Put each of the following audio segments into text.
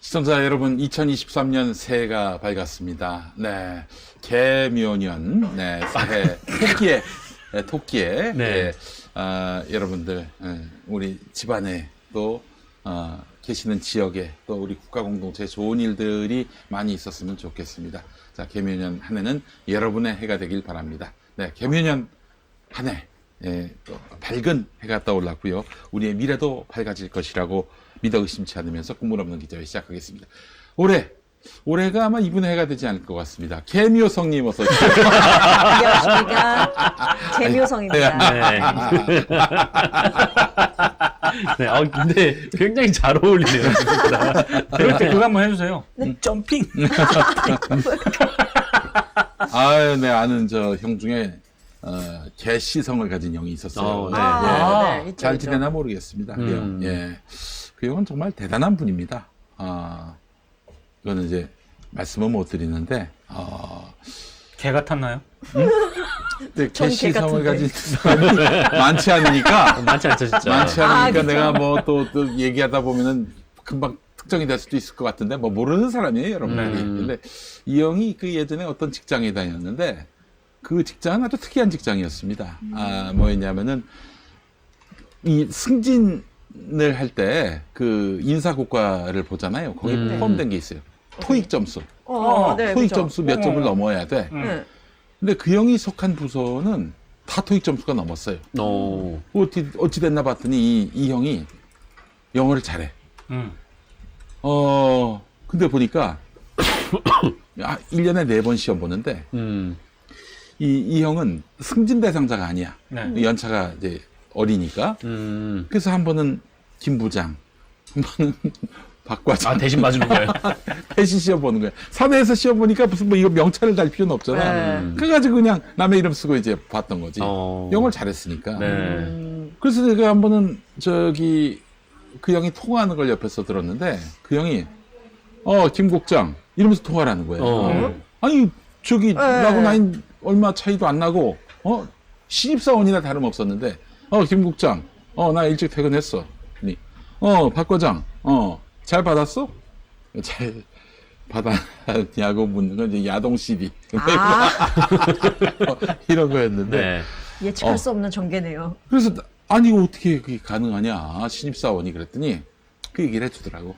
시청자 여러분, 2023년 새해가 밝았습니다. 네, 개묘년, 네, 새해 토끼에, 네. 여러분들, 우리 집안에 또 계시는 지역에 또 우리 국가 공동체에 좋은 일들이 많이 있었으면 좋겠습니다. 자, 개묘년 한 해는 여러분의 해가 되길 바랍니다. 네, 개묘년 한 해, 또 밝은 해가 떠올랐고요. 우리의 미래도 밝아질 것이라고 믿어 의심치 않으면서 국물 없는 기자회 시작하겠습니다. 올해가 아마 이분의 해가 되지 않을 것 같습니다. 개묘성님 어서 오십시오. 안녕하십니까. 개묘성입니다. 네. 네. 근데 굉장히 잘 어울리네요. 그럴 때 그거 한번 해주세요. 점핑. 아유, 네, 아는 저 형 중에 개시성을 가진 형이 있었어요. 네. 있죠, 잘 있죠. 지내나 모르겠습니다. 그 형. 예. 그 형은 정말 대단한 분입니다. 이거는 이제 말씀은 못 드리는데, 개 같았나요? 근데 전 개시성을 개 가진 사람이 많지 않으니까, 많지 않죠, 진짜. 많지 않으니까 그쵸. 내가 뭐 또 얘기하다 보면은 금방 특정이 될 수도 있을 것 같은데, 뭐 모르는 사람이에요, 여러분들이. 근데 이 형이 그 예전에 어떤 직장에 다녔는데, 그 직장은 아주 특이한 직장이었습니다. 뭐였냐면은, 이 승진을 할 때 그 인사고과를 보잖아요. 거기 포함된 게 있어요. 토익 점수. 네, 토익 그죠. 점수 몇 점을 넘어야 돼. 네. 근데 그 형이 속한 부서는 다 토익 점수가 넘었어요. 오. 어찌 됐나 봤더니 이 형이 영어를 잘해. 근데 보니까 1년에 4번 시험 보는데 이 형은 승진 대상자가 아니야. 네. 연차가 이제 어리니까. 그래서 한 번은 김 부장, 한 번은 박 과장. 대신 맞은 거예요. 대신 시험 보는 거야. 사내에서 시험 보니까 무슨 뭐 이거 명찰을 달 필요는 없잖아. 네. 그래가지고 그냥 남의 이름 쓰고 이제 봤던 거지. 영어를 잘했으니까. 네. 그래서 내가 한 번은 그 형이 통화하는 걸 옆에서 들었는데 그 형이 김 국장 이러면서 통화를 하는 거예요. 아니 나하고 나이 얼마 차이도 안 나고 신입사원이나 다름없었는데 김 국장 나 일찍 퇴근했어. 박 과장 잘 받았어? 잘 받았냐고 묻는 건 이제 야동 CD 이런 거였는데 네. 예측할 수 없는 전개네요. 그래서 아니 이거 어떻게 그게 가능하냐 신입사원이 그랬더니 그 얘기를 해주더라고.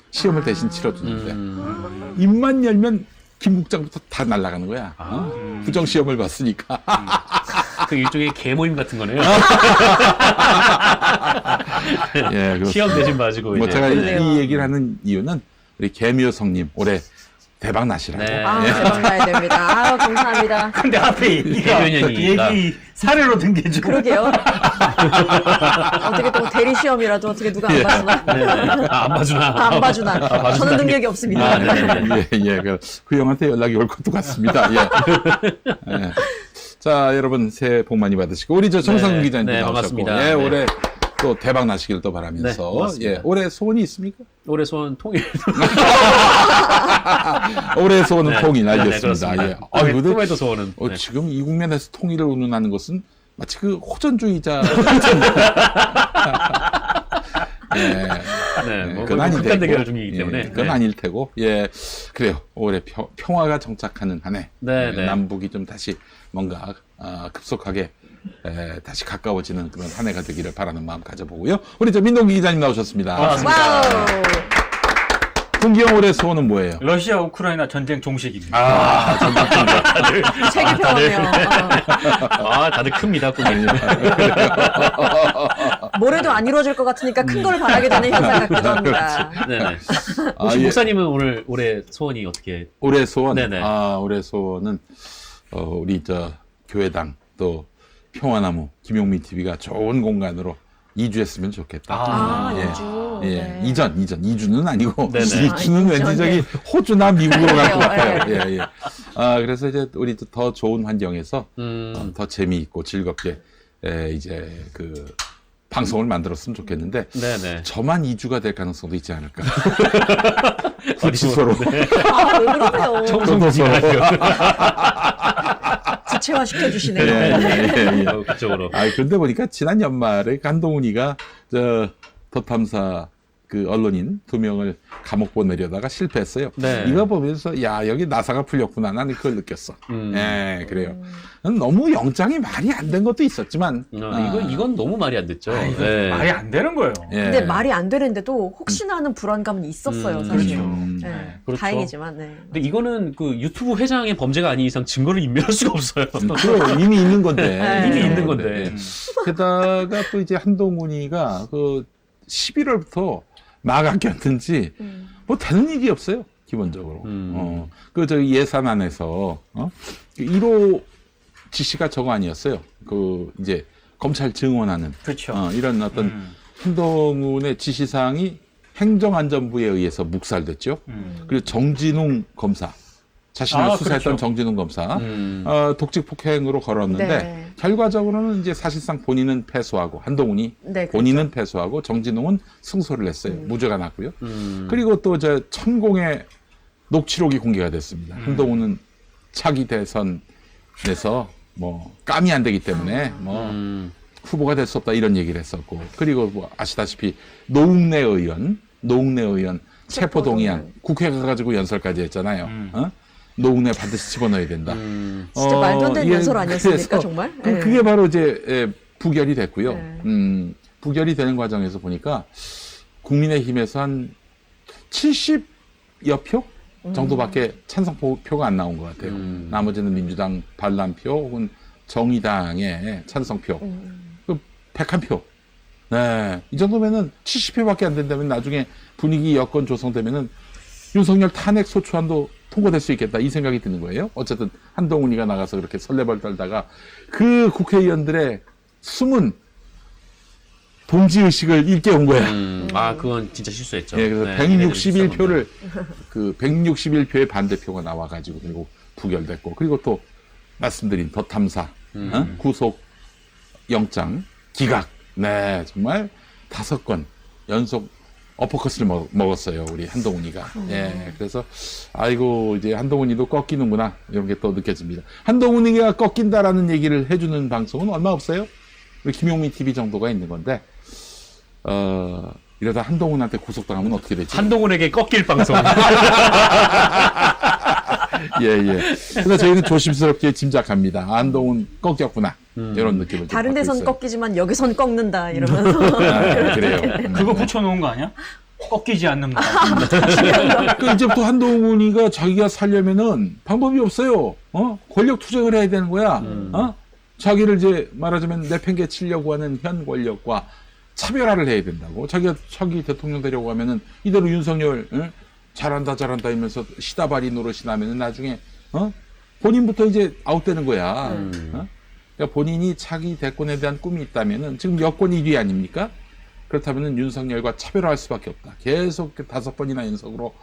시험을 대신 치러주는데 입만 열면 김 국장부터 다 날아가는 거야. 부정 시험을 봤으니까. 그 일종의 개모임 같은 거네요. 예, 시험 대신 맞고 뭐 이제. 제가 그러네요. 이 얘기를 하는 이유는 우리 개묘성님 올해 대박 나시라고. 네. 대박 나야 됩니다. 감사합니다. 근데 앞에 얘기가 개묘년이니까. 얘기 사례로 등겨주고. 그러게요. 어떻게 또 대리 시험이라도 어떻게 누가 안 봐주나? 안 봐주나. 안 봐주나? 저는 능력이 없습니다. 네. 그 형한테 연락이 올 것도 같습니다. 예. 예. 자, 여러분 새해 복 많이 받으시고 우리 저 정상근 네. 기자님 네, 나오셨고, 반갑습니다. 예, 네. 올해 또 대박 나시길 또 바라면서, 네, 고맙습니다. 예, 올해 소원이 있습니까? 올해 소원 통일. 올해 소원은 네. 통일 네, 네, 알겠습니다. 그렇습니다. 예. 근데 꿈에도 소원은. 네. 지금 이 국면에서 통일을 운운하는 것은 마치 그 호전주의자. 예. 네. 뭐 그건 아닐 극단 대결 테고. 중이기 예, 때문에. 그건 네. 아닐 테고. 예. 그래요. 올해 평화가 정착하는 한 해. 네, 네. 남북이 좀 다시 뭔가 급속하게 다시 가까워지는 그런 한 해가 되기를 바라는 마음 가져보고요. 우리 저 민동기 기자님 나오셨습니다. 반갑습니다. 와우. 동기 형 올해 소원은 뭐예요? 러시아 우크라이나 전쟁 종식입니다. 책이 편하네요. 다들 큽니다, 꿈이. 뭐래도 안 이루어질 것 같으니까 큰 걸 바라게 되는 현상 같기도 합니다. 네네. 혹시 예. 목사님은 올해 소원이 어떻게? 올해 소원? 네네. 올해 소원은 우리 저 교회당 또 평화나무 김용민 TV가 좋은 공간으로 이주했으면 좋겠다. 예. 이주. 예, 네. 이주는 아니고, 네네. 이주는 아, 왠지 이전, 저기 호주나 미국으로 갈 것 그래요, 같아요. 예, 예. 그래서 이제 우리 더 좋은 환경에서 더 재미있고 즐겁게, 이제 그 방송을 만들었으면 좋겠는데, 네네. 저만 이주가 될 가능성도 있지 않을까. 어디 서로. 왜 그러세요? 청송지가 구체화 시켜주시네요. 예. 그쪽으로. 그런데 보니까 지난 연말에 한동훈이가 더 탐사 그 언론인 2명을 감옥 보내려다가 실패했어요. 네. 이거 보면서 야 여기 나사가 풀렸구나 나는 그걸 느꼈어. 음. 예, 그래요. 너무 영장이 말이 안 된 것도 있었지만 이건 너무 말이 안 됐죠. 아, 이거 네. 말이 안 되는 거예요. 예. 근데 말이 안 되는데도 혹시나 하는 불안감은 있었어요, 사실. 그렇죠. 네, 그렇죠. 다행이지만, 네. 근데 이거는 그 유튜브 회장의 범죄가 아닌 이상 증거를 인멸할 수가 없어요. 그럼 이미 있는 건데. 네. 이미 있는 건데. 게다가 또 이제 한동훈이가 그 11월부터 막 아꼈는지 뭐 되는 일이 없어요. 기본적으로. 그 저기 예산안에서 1호 지시가 저거 아니었어요. 그 이제 검찰 증원하는 그렇죠. 이런 어떤 한동훈의 지시사항이 행정안전부에 의해서 묵살됐죠. 그리고 정진웅 검사, 자신을 수사했던 그렇죠. 정진웅 검사, 독직 폭행으로 걸었는데 네. 결과적으로는 이제 사실상 본인은 패소하고 한동훈이 네, 본인은 패소하고 정진웅은 승소를 했어요. 무죄가 났고요. 그리고 또 저 천공의 녹취록이 공개가 됐습니다. 한동훈은 차기 대선에서 뭐 감이 안 되기 때문에 뭐 후보가 될 수 없다 이런 얘기를 했었고, 그리고 뭐 아시다시피 노웅래 의원 체포동의안 국회 가가지고 연설까지 했잖아요. 노웅래 반드시 집어넣어야 된다. 진짜 말도 안 되는 예, 연설 아니었습니까, 그래서 정말? 그게 바로 이제 부결이 됐고요. 네. 부결이 되는 과정에서 보니까 국민의힘에서 한 70여 표 정도밖에 찬성표가 안 나온 것 같아요. 나머지는 민주당 반란표 혹은 정의당의 찬성표. 101표. 네. 이 정도면은 70표밖에 안 된다면 나중에 분위기 여건 조성되면은 윤석열 탄핵 소추안도 통과될 수 있겠다 이 생각이 드는 거예요. 어쨌든 한동훈이가 나가서 그렇게 설레발 떨다가 그 국회의원들의 숨은 동지의식을 일깨운 거야. 그건 진짜 실수했죠. 예, 그래서 네, 161표를 그 161표의 반대표가 나와가지고 그리고 부결됐고, 그리고 또 말씀드린 더 탐사 구속 영장 기각. 네, 정말 5건 연속 어퍼컷을 먹었어요, 우리 한동훈이가. 예, 그래서 아이고 이제 한동훈이도 꺾이는구나 이런 게 또 느껴집니다. 한동훈이가 꺾인다라는 얘기를 해주는 방송은 얼마 없어요. 우리 김용민 TV 정도가 있는 건데 이러다 한동훈한테 구속당하면 어떻게 되지? 한동훈에게 꺾일 방송. 예. 그래서 저희는 조심스럽게 짐작합니다. 한동훈 꺾였구나 이런 느낌을. 다른 좀 데선 받고 있어요. 꺾이지만 여기선 꺾는다, 이러면서. 그래요. 그거 붙여놓은 거 아니야? 꺾이지 않는 말. 그 이제부터 한동훈이가 자기가 살려면은 방법이 없어요. 권력 투쟁을 해야 되는 거야. 자기를 이제 말하자면 내팽개치려고 하는 현 권력과 차별화를 해야 된다고. 자기가 차기 대통령 되려고 하면은 이대로 윤석열 잘한다 이러면서 시다바리 노릇이 나면은 나중에 본인부터 이제 아웃되는 거야. 그러니까 본인이 차기 대권에 대한 꿈이 있다면은 지금 여권 1위 아닙니까? 그렇다면은 윤석열과 차별화할 수밖에 없다. 계속 5번이나 연속으로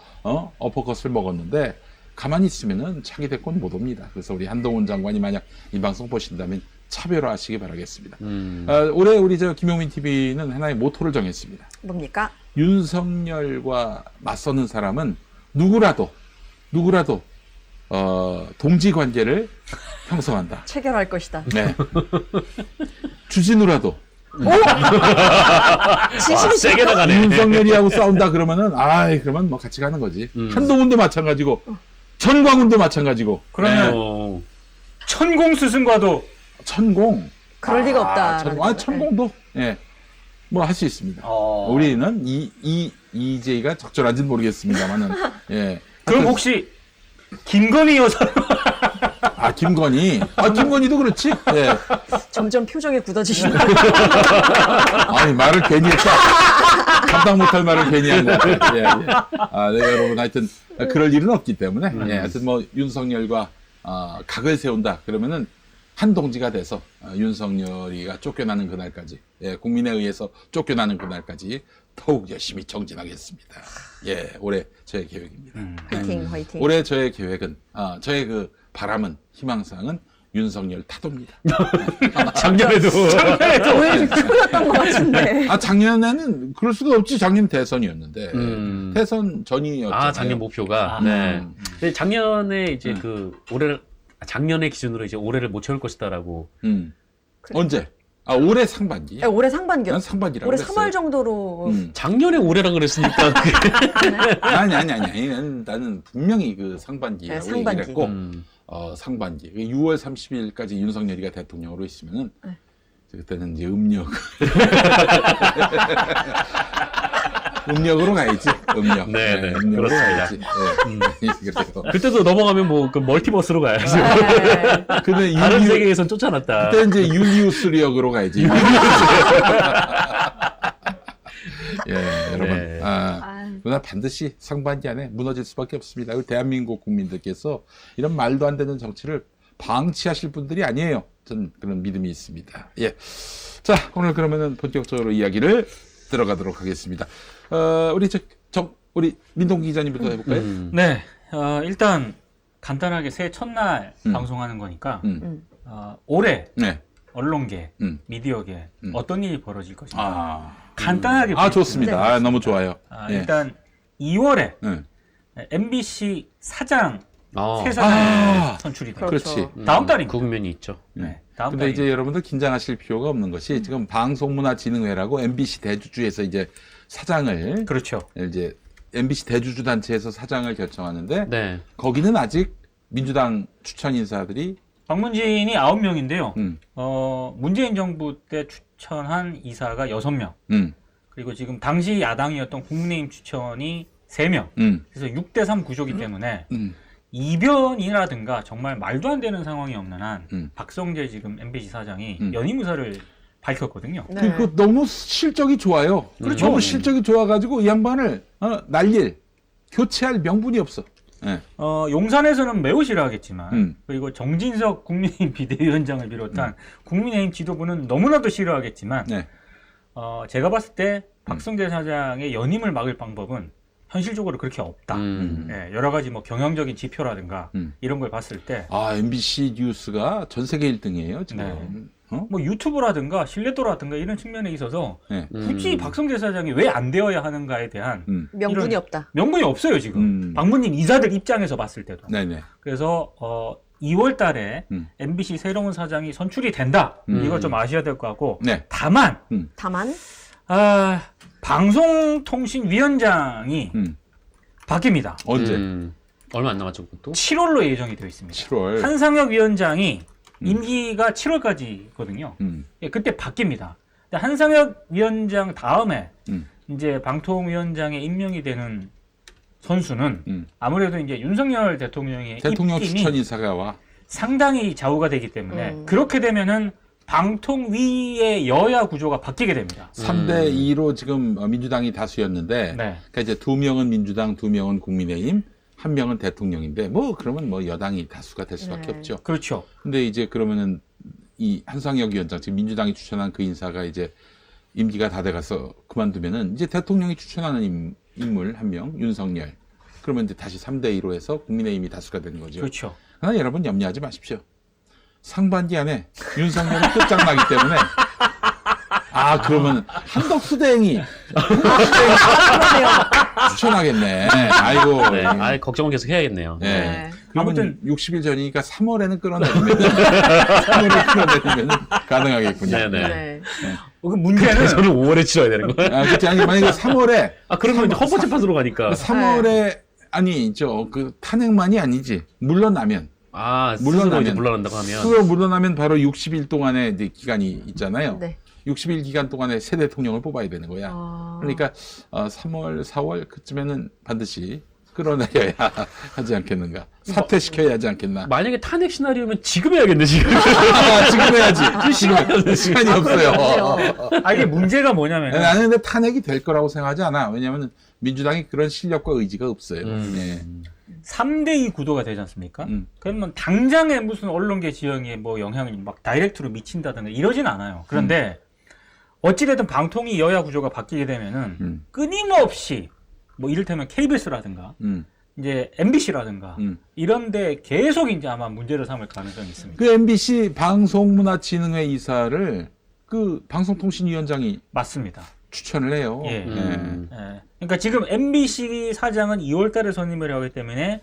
어퍼컷을 먹었는데 가만히 있으면은 차기 대권 못 옵니다. 그래서 우리 한동훈 장관이 만약 이 방송 보신다면 차별화하시기 바라겠습니다. 올해 우리 저 김용민 TV는 하나의 모토를 정했습니다. 뭡니까? 윤석열과 맞서는 사람은 누구라도 동지 관계를 형성한다. 체결할 것이다. 네. 주진우라도 진심이 세게 나가네. 윤석열이하고 싸운다 그러면은 그러면 뭐 같이 가는 거지. 한동훈도 마찬가지고 전광훈도 마찬가지고. 그러면 어. 천공 스승과도 천공. 그럴 리가 없다. 천공도 뭐 할 수 있습니다. 우리는 이재희가 적절한지는 모르겠습니다만은 그럼 혹시 김건희 여사 김건희도 그렇지. 예. 점점 표정이 굳어지시는. 아니 말을 괜히 했다. 감당 못할 말을 괜히 한 거 같아요. 네, 여러분 하여튼 그럴 일은 없기 때문에 하여튼 뭐 윤석열과 각을 세운다 그러면은 한 동지가 돼서 윤석열이가 쫓겨나는 그날까지, 국민에 의해서 쫓겨나는 그날까지 더욱 열심히 정진하겠습니다. 올해 저의 계획입니다. 화이팅. 올해 저의 계획은 저의 그 바람은 희망사항은 윤석열 타도입니다. 작년에도. 오히려 그거였던 것 같은데. 작년에는 그럴 수가 없지. 작년 대선이었는데 대선 전이었잖아요. 작년 목표가. 네. 근데 작년에 이제 작년의 기준으로 이제 올해를 못 채울 것이다라고. 언제? 아, 올해 상반기. 네, 올해 상반기요. 난 상반기라고 올해 그랬어요. 3월 정도로. 작년에 올해라 그랬으니까. 아니. 나는 분명히 그 상반기라고 네, 상반기. 얘기를 했고, 상반기. 6월 30일까지 윤석열이가 대통령으로 있으면은, 네. 그때는 이제 음력. 음력으로 가야지. 음력. 네, 음력으로 그렇습니다. 가야지. 네. 그래서. 그때도 넘어가면 뭐 그 멀티버스로 가야죠. 네. 근데 다른 율리우- 세계에선 쫓아났다. 그때 이제 율리우스력으로 가야지. 예, 여러분. 네. 그러나 반드시 상반기 안에 무너질 수밖에 없습니다. 우리 대한민국 국민들께서 이런 말도 안 되는 정치를 방치하실 분들이 아니에요. 전 그런 믿음이 있습니다. 예. 자, 오늘 그러면은 본격적으로 이야기를 들어가도록 하겠습니다. 우리 민동 기자님부터 해볼까요? 네, 일단 간단하게 새해 첫날 방송하는 거니까 올해 네. 언론계, 미디어계 어떤 일이 벌어질 것인가 간단하게 좋습니다. 네. 너무 좋아요. 예. 일단 2월에 네. MBC 사장 아, 새 사장이 선출이 돼요. 그렇죠. 그렇지. 다음 달입니다. 국면이 있죠. 네, 다음 근데 달입니다. 이제 여러분들 긴장하실 필요가 없는 것이 지금 방송문화진흥회라고 MBC 대주주에서 이제 사장을 그렇죠. 이제 MBC 대주주 단체에서 사장을 결정하는데 네. 거기는 아직 민주당 추천 인사들이 방문진이 9명인데요. 음, 문재인 정부 때 추천한 이사가 6명. 음, 그리고 지금 당시 야당이었던 국민의힘 추천이 3명. 그래서 6대3 구조기 때문에 이변이라든가 정말 말도 안 되는 상황이 없는 한 박성재 지금 MBC 사장이 연임 의사를 밝혔거든요. 네. 그 너무 실적이 좋아요. 그렇죠. 너무 실적이 좋아가지고 이 양반을 날릴 교체할 명분이 없어. 예. 용산에서는 매우 싫어하겠지만 그리고 그리고 정진석 국민의힘 비대위원장을 비롯한 국민의힘 지도부는 너무나도 싫어하겠지만 네. 제가 봤을 때 박성재 사장의 연임을 막을 방법은 현실적으로 그렇게 없다. 예, 여러 가지 뭐 경영적인 지표라든가 이런 걸 봤을 때 MBC 뉴스가 전 세계 1등이에요 지금. 뭐 유튜브라든가 신뢰도라든가 이런 측면에 있어서 네. 굳이 박성재 사장이 왜 안 되어야 하는가에 대한 명분이 이런 없다. 명분이 없어요 지금. 방문진 이사들 입장에서 봤을 때도. 네네. 그래서 2월 달에 MBC 새로운 사장이 선출이 된다. 이걸 좀 아셔야 될 것 같고 네. 다만 다만 방송통신위원장이 바뀝니다. 언제? 얼마 안 남았죠, 그것도? 7월로 예정이 되어 있습니다. 7월. 한상혁 위원장이 임기가 7월까지거든요. 예, 그때 바뀝니다. 근데 한상혁 위원장 다음에 이제 방통위원장에 임명이 되는 선수는 아무래도 이제 윤석열 대통령의 대통령 입김이 추천 인사가 와. 상당히 좌우가 되기 때문에 그렇게 되면은 방통위의 여야 구조가 바뀌게 됩니다. 3대 2로 지금 민주당이 다수였는데, 네. 그러니까 이제 2명은 민주당, 2명은 국민의힘, 1명은 대통령인데, 그러면 여당이 다수가 될 수밖에 없죠. 그렇죠. 근데 이제 그러면은 이 한상혁 위원장, 지금 민주당이 추천한 그 인사가 이제 임기가 다 돼가서 그만두면은 이제 대통령이 추천하는 인물 1명, 윤석열. 그러면 이제 다시 3대 2로 해서 국민의힘이 다수가 되는 거죠. 그렇죠. 그러나 여러분 염려하지 마십시오. 상반기 안에 윤석열은 끝장나기 때문에 그러면 한덕수 대행이 추천하겠네. 아이고. 네. 걱정은 계속 해야겠네요. 네. 네. 아무튼 60일 전이니까 3월에는 끌어내리면 3월에 끌어내리면 가능하겠군요. 네네. 네. 그 문제는 저는 5월에 치러야 되는 거예요? 그렇지. 아니, 만약에 3월에 그러면 이제 헌법재판소로 가니까. 3월에 아니죠. 그 탄핵만이 아니지. 물러나면. 스스로 이제 물러난다고 하면. 스스로 물러나면 바로 60일 동안의 이제 기간이 있잖아요. 네. 60일 기간 동안에 새 대통령을 뽑아야 되는 거야. 그러니까 3월, 4월 그쯤에는 반드시 끌어내려야 하지 않겠는가. 사퇴시켜야 하지 않겠나. 만약에 탄핵 시나리오면 지금 해야겠네, 지금. 지금 해야지. 지금 시간이 없어요. 이게 문제가 뭐냐면 나는 근데 탄핵이 될 거라고 생각하지 않아. 왜냐하면 민주당이 그런 실력과 의지가 없어요. 네. 3대2 구도가 되지 않습니까? 그러면 당장에 무슨 언론계 지형에 뭐 영향을 막 다이렉트로 미친다든가 이러진 않아요. 그런데 어찌됐든 방통위 여야 구조가 바뀌게 되면은 끊임없이 뭐 이를테면 KBS라든가 이제 MBC라든가 이런데 계속 이제 아마 문제를 삼을 가능성이 있습니다. 그 MBC 방송문화진흥회 이사를 그 방송통신위원장이 맞습니다. 추천을 해요. 예. 네. 그러니까 지금 MBC 사장은 2월달에 선임을 하기 때문에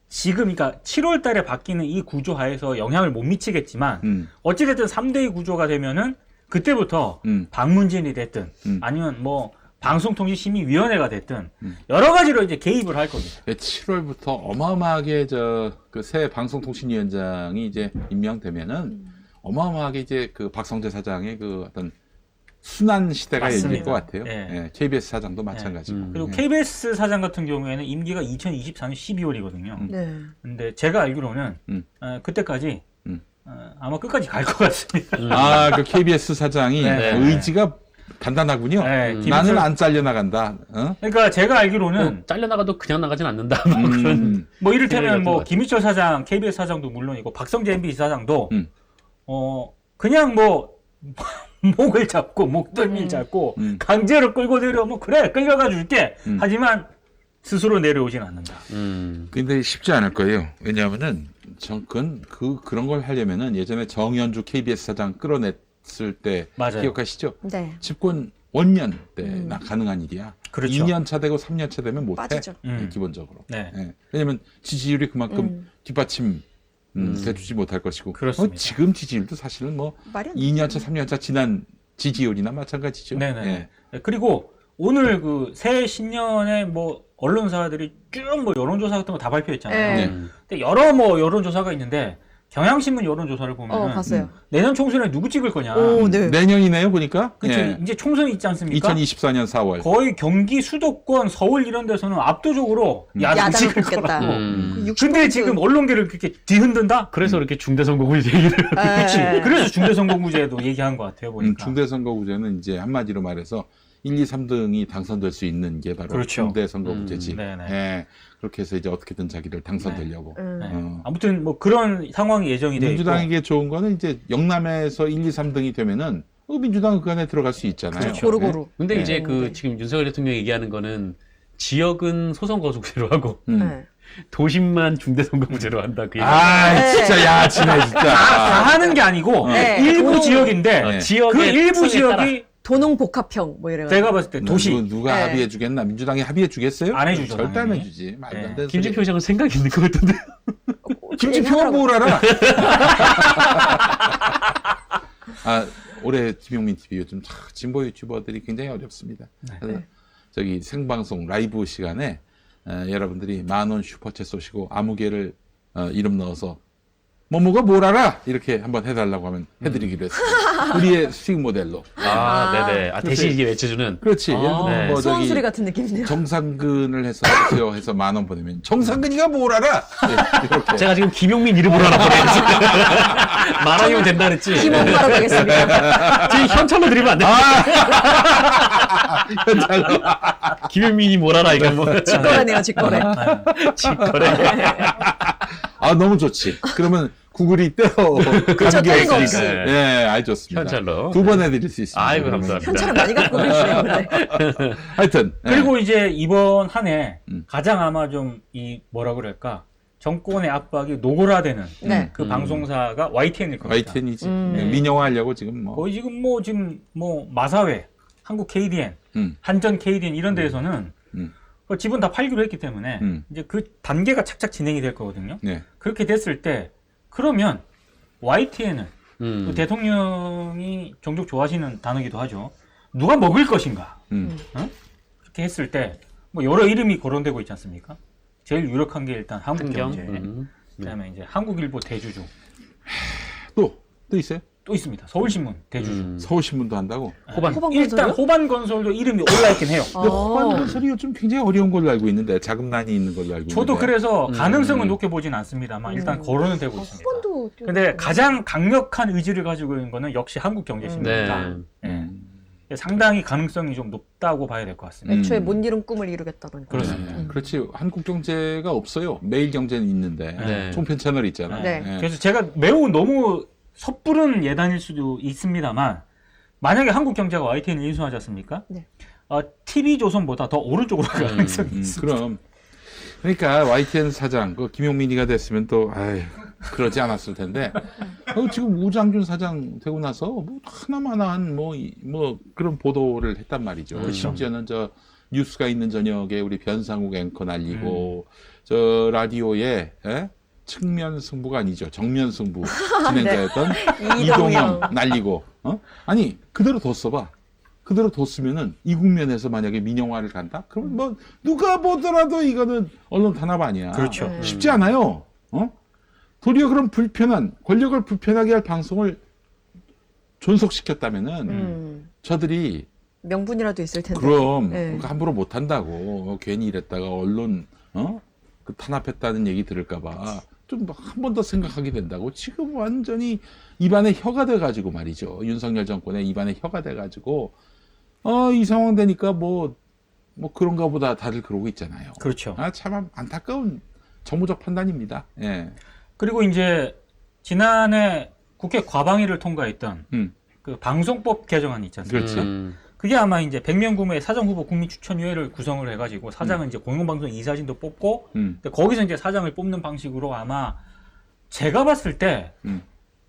지금 그러니까 7월달에 바뀌는 이 구조 하에서 영향을 못 미치겠지만 어찌됐든 3대2 구조가 되면은 그때부터 방문진이 됐든 아니면 뭐 방송통신심의위원회가 됐든 여러 가지로 이제 개입을 할 겁니다. 7월부터 어마어마하게 그 새 방송통신위원장이 이제 임명되면은 어마어마하게 이제 그 박성재 사장의 그 어떤 순환 시대가 열릴 맞습니다. 것 같아요. 예. 예, KBS 사장도 마찬가지고. 그리고 KBS 사장 같은 경우에는 임기가 2024년 12월이거든요. 네. 근데 제가 알기로는 그때까지 아마 끝까지 갈 것 같습니다. 아, 그 KBS 사장이 네. 의지가 단단하군요. 네, 나는 안 잘려나간다. 어? 그러니까 제가 알기로는 잘려나가도 그냥 나가진 않는다. 뭐 그런. 뭐 이를테면 뭐 같은 김희철 사장, KBS 사장도 물론이고 박성재 MBC 사장도 음. 그냥 뭐 목을 잡고 목덜미를 잡고 강제로 끌고 내려오면 그래 끌려가 줄게. 하지만 스스로 내려오진 않는다. 근데 쉽지 않을 거예요. 왜냐하면은 그런 걸 하려면은 예전에 정연주 KBS 사장 끌어냈을 때 맞아요. 기억하시죠? 네. 집권 원년 때 나 가능한 일이야. 그렇죠. 2년 차 되고 3년 차 되면 못해. 빠지죠. 기본적으로. 네. 예. 왜냐면 지지율이 그만큼 뒷받침 해주지 못할 것이고. 그렇습니다. 지금 지지율도 사실은 뭐 말이 안 2년 차, 3년 차 지난 지지율이나 마찬가지죠. 네네. 예. 그리고 오늘 그 새 신년에 뭐 언론사들이 쭉 뭐 여론조사 같은 거 다 발표했잖아요. 네. 근데 여러 뭐 여론조사가 있는데 경향신문 여론조사를 보면 봤어요. 내년 총선에 누구 찍을 거냐. 오, 네. 내년이네요, 보니까. 그렇죠. 예. 이제 총선이 있지 않습니까? 2024년 4월. 거의 경기 수도권, 서울 이런 데서는 압도적으로 야당 야당을 찍을 뽑겠다. 거라고. 그 60%. 근데 지금 언론계를 그렇게 뒤흔든다? 그래서 이렇게 중대선거구제 얘기를. 그렇지. 네. 그래서 중대선거구제도 얘기한 것 같아요, 보니까. 중대선거구제는 이제 한마디로 말해서 1, 2, 3등이 당선될 수 있는 게 바로 그렇죠. 중대선거구제지. 네네. 예. 그렇게 해서 이제 어떻게든 자기를 당선되려고. 네. 어. 아무튼 뭐 그런 상황이 예정이 돼 있고. 민주당에게 좋은 거는 이제 영남에서 1, 2, 3등이 되면은 민주당은 그 안에 들어갈 수 있잖아요. 그렇죠. 고루고루. 근데 이제 네. 그 지금 윤석열 대통령이 얘기하는 거는 지역은 소선거구제로 하고 네. 도심만 중대선거구제로 한다. 그 얘기. 아, 네. 진짜 야치네, 진짜. 다 하는 게 아니고 네. 일부 도농- 지역인데 네. 지역의 그 일부 특성에 따라. 지역이 도농복합형 뭐 이래가지고. 제가 봤을 때 도시 누가 네. 합의해 주겠나? 민주당이 합의해 주겠어요? 안 해주죠, 절대 안 당연히. 해주지. 말도 네. 안 되는 김진표 소리. 의장은 생각이 있는 것 같은데. 김진표가 뭘 알아? 아, 올해 김용민 TV 요즘 참 진보 유튜버들이 굉장히 어렵습니다. 그래서 저기 생방송 라이브 시간에 여러분들이 10,000원 슈퍼챗 쏘시고 아무개를 이름 넣어서 뭐뭐가 뭘 알아? 이렇게 한번 해달라고 하면 해드리기로 했습니다. 우리의 수익 모델로. 네네. 대신 이게 외쳐주는. 그렇지. 예를 들면 네. 뭐 소원 저기 소리 같은 느낌이네요. 정상근을 해서 하세요 해서 10,000원 보내면 정상근이가 뭘 알아? 네, 이렇게. 제가 지금 김용민 이름으로 하나 보내야지. 말하면 된다 그랬지. 김원마로 가겠습니다. 지금 현찰로 드리면 안 돼. 현찰로. 김용민이 뭘 알아, 이거 뭐. 직거래네요, 직거래. 직거래. 아, 너무 좋지. 그러면 구글이 떼어 그쵸, 떼는 거 없이. 네. 예, 아주 좋습니다. 현찰로. 두 번 해드릴 수 있습니다. 아이고, 그러면. 감사합니다. 현찰을 많이 갖고 계시네요, 근데. 하여튼. 예. 그리고 이제 이번 한 해 가장 아마 좀 이 뭐라 그럴까 정권의 압박이 노골화되는 네. 그 방송사가 YTN일 겁니다. YTN이지. 네. 민영화하려고 지금 뭐. 거의 지금 뭐 마사회, 한국 KDN, 한전 KDN 이런 데에서는 그 지분 다 팔기로 했기 때문에 이제 그 단계가 착착 진행이 될 거거든요. 네. 그렇게 됐을 때 그러면 YTN을 음. 대통령이 종종 좋아하시는 단어기도 하죠. 누가 먹을 것인가? 어? 그렇게 했을 때 뭐 여러 이름이 거론되고 있지 않습니까? 제일 유력한 게 일단 한국경제, 그다음에 이제 한국일보 대주주, 또 있어요? 또 있습니다. 서울신문 대주주. 서울신문도 한다고? 호반. 일단 호반건설도 이름이 올라있긴 해요. 근데 호반건설이 요즘 굉장히 어려운 걸로 알고 있는데 자금난이 있는 걸로 알고 있는데. 저도 그래서 가능성은 높게 보진 않습니다만 일단 거론은 되고 있습니다. 후반도. 근데 가장 강력한 의지를 가지고 있는 거는 역시 한국경제신문이다. 네. 상당히 가능성이 좀 높다고 봐야 될 것 같습니다. 애초에 못 이룬 꿈을 이루겠다는. 그렇습니다. 그렇지. 한국경제가 없어요. 매일경제는 있는데. 네. 종편 채널이 있잖아요. 네. 예. 그래서 제가 매우 너무 섣부른 예단일 수도 있습니다만 만약에 한국경제가 YTN을 인수하지 않습니까? 네. TV조선보다 더 오른쪽으로 갈 가능성이 있습니다. 그럼. 그러니까 YTN 사장, 그 김용민이가 됐으면 또, 그러지 않았을 텐데. 지금 우장준 사장 되고 나서 뭐 하나만한 뭐 그런 보도를 했단 말이죠. 심지어는 저 뉴스가 있는 저녁에 우리 변상욱 앵커 날리고, 저 라디오에, 측면 승부가 아니죠. 정면 승부 진행자였던 이동영. 이동영 날리고 아니 그대로 뒀어봐. 그대로 뒀으면은 이 국면에서 만약에 민영화를 간다? 그러면 뭐 누가 보더라도 이거는 언론 탄압 아니야. 그렇죠. 쉽지 않아요. 도리어 그런 권력을 불편하게 할 방송을 존속시켰다면은 저들이 명분이라도 있을 텐데. 그럼 네. 함부로 못 한다고 괜히 이랬다가 언론 그 탄압했다는 얘기 들을까봐 좀 한 번 더 생각하게 된다고. 지금 완전히 입안에 혀가 돼가지고 말이죠. 윤석열 정권의 입안에 혀가 돼가지고 이 상황 되니까 뭐 그런가 보다 다들 그러고 있잖아요. 그렇죠. 참 안타까운 정무적 판단입니다. 예. 그리고 이제 지난해 국회 과방위를 통과했던 그 방송법 개정안이 있지 않습니까? 그렇지. 그게 아마 이제 100명 구매 사장 후보 국민추천위회를 구성을 해가지고 사장은 이제 공영방송 이사진도 뽑고 근데 거기서 이제 사장을 뽑는 방식으로 아마 제가 봤을 때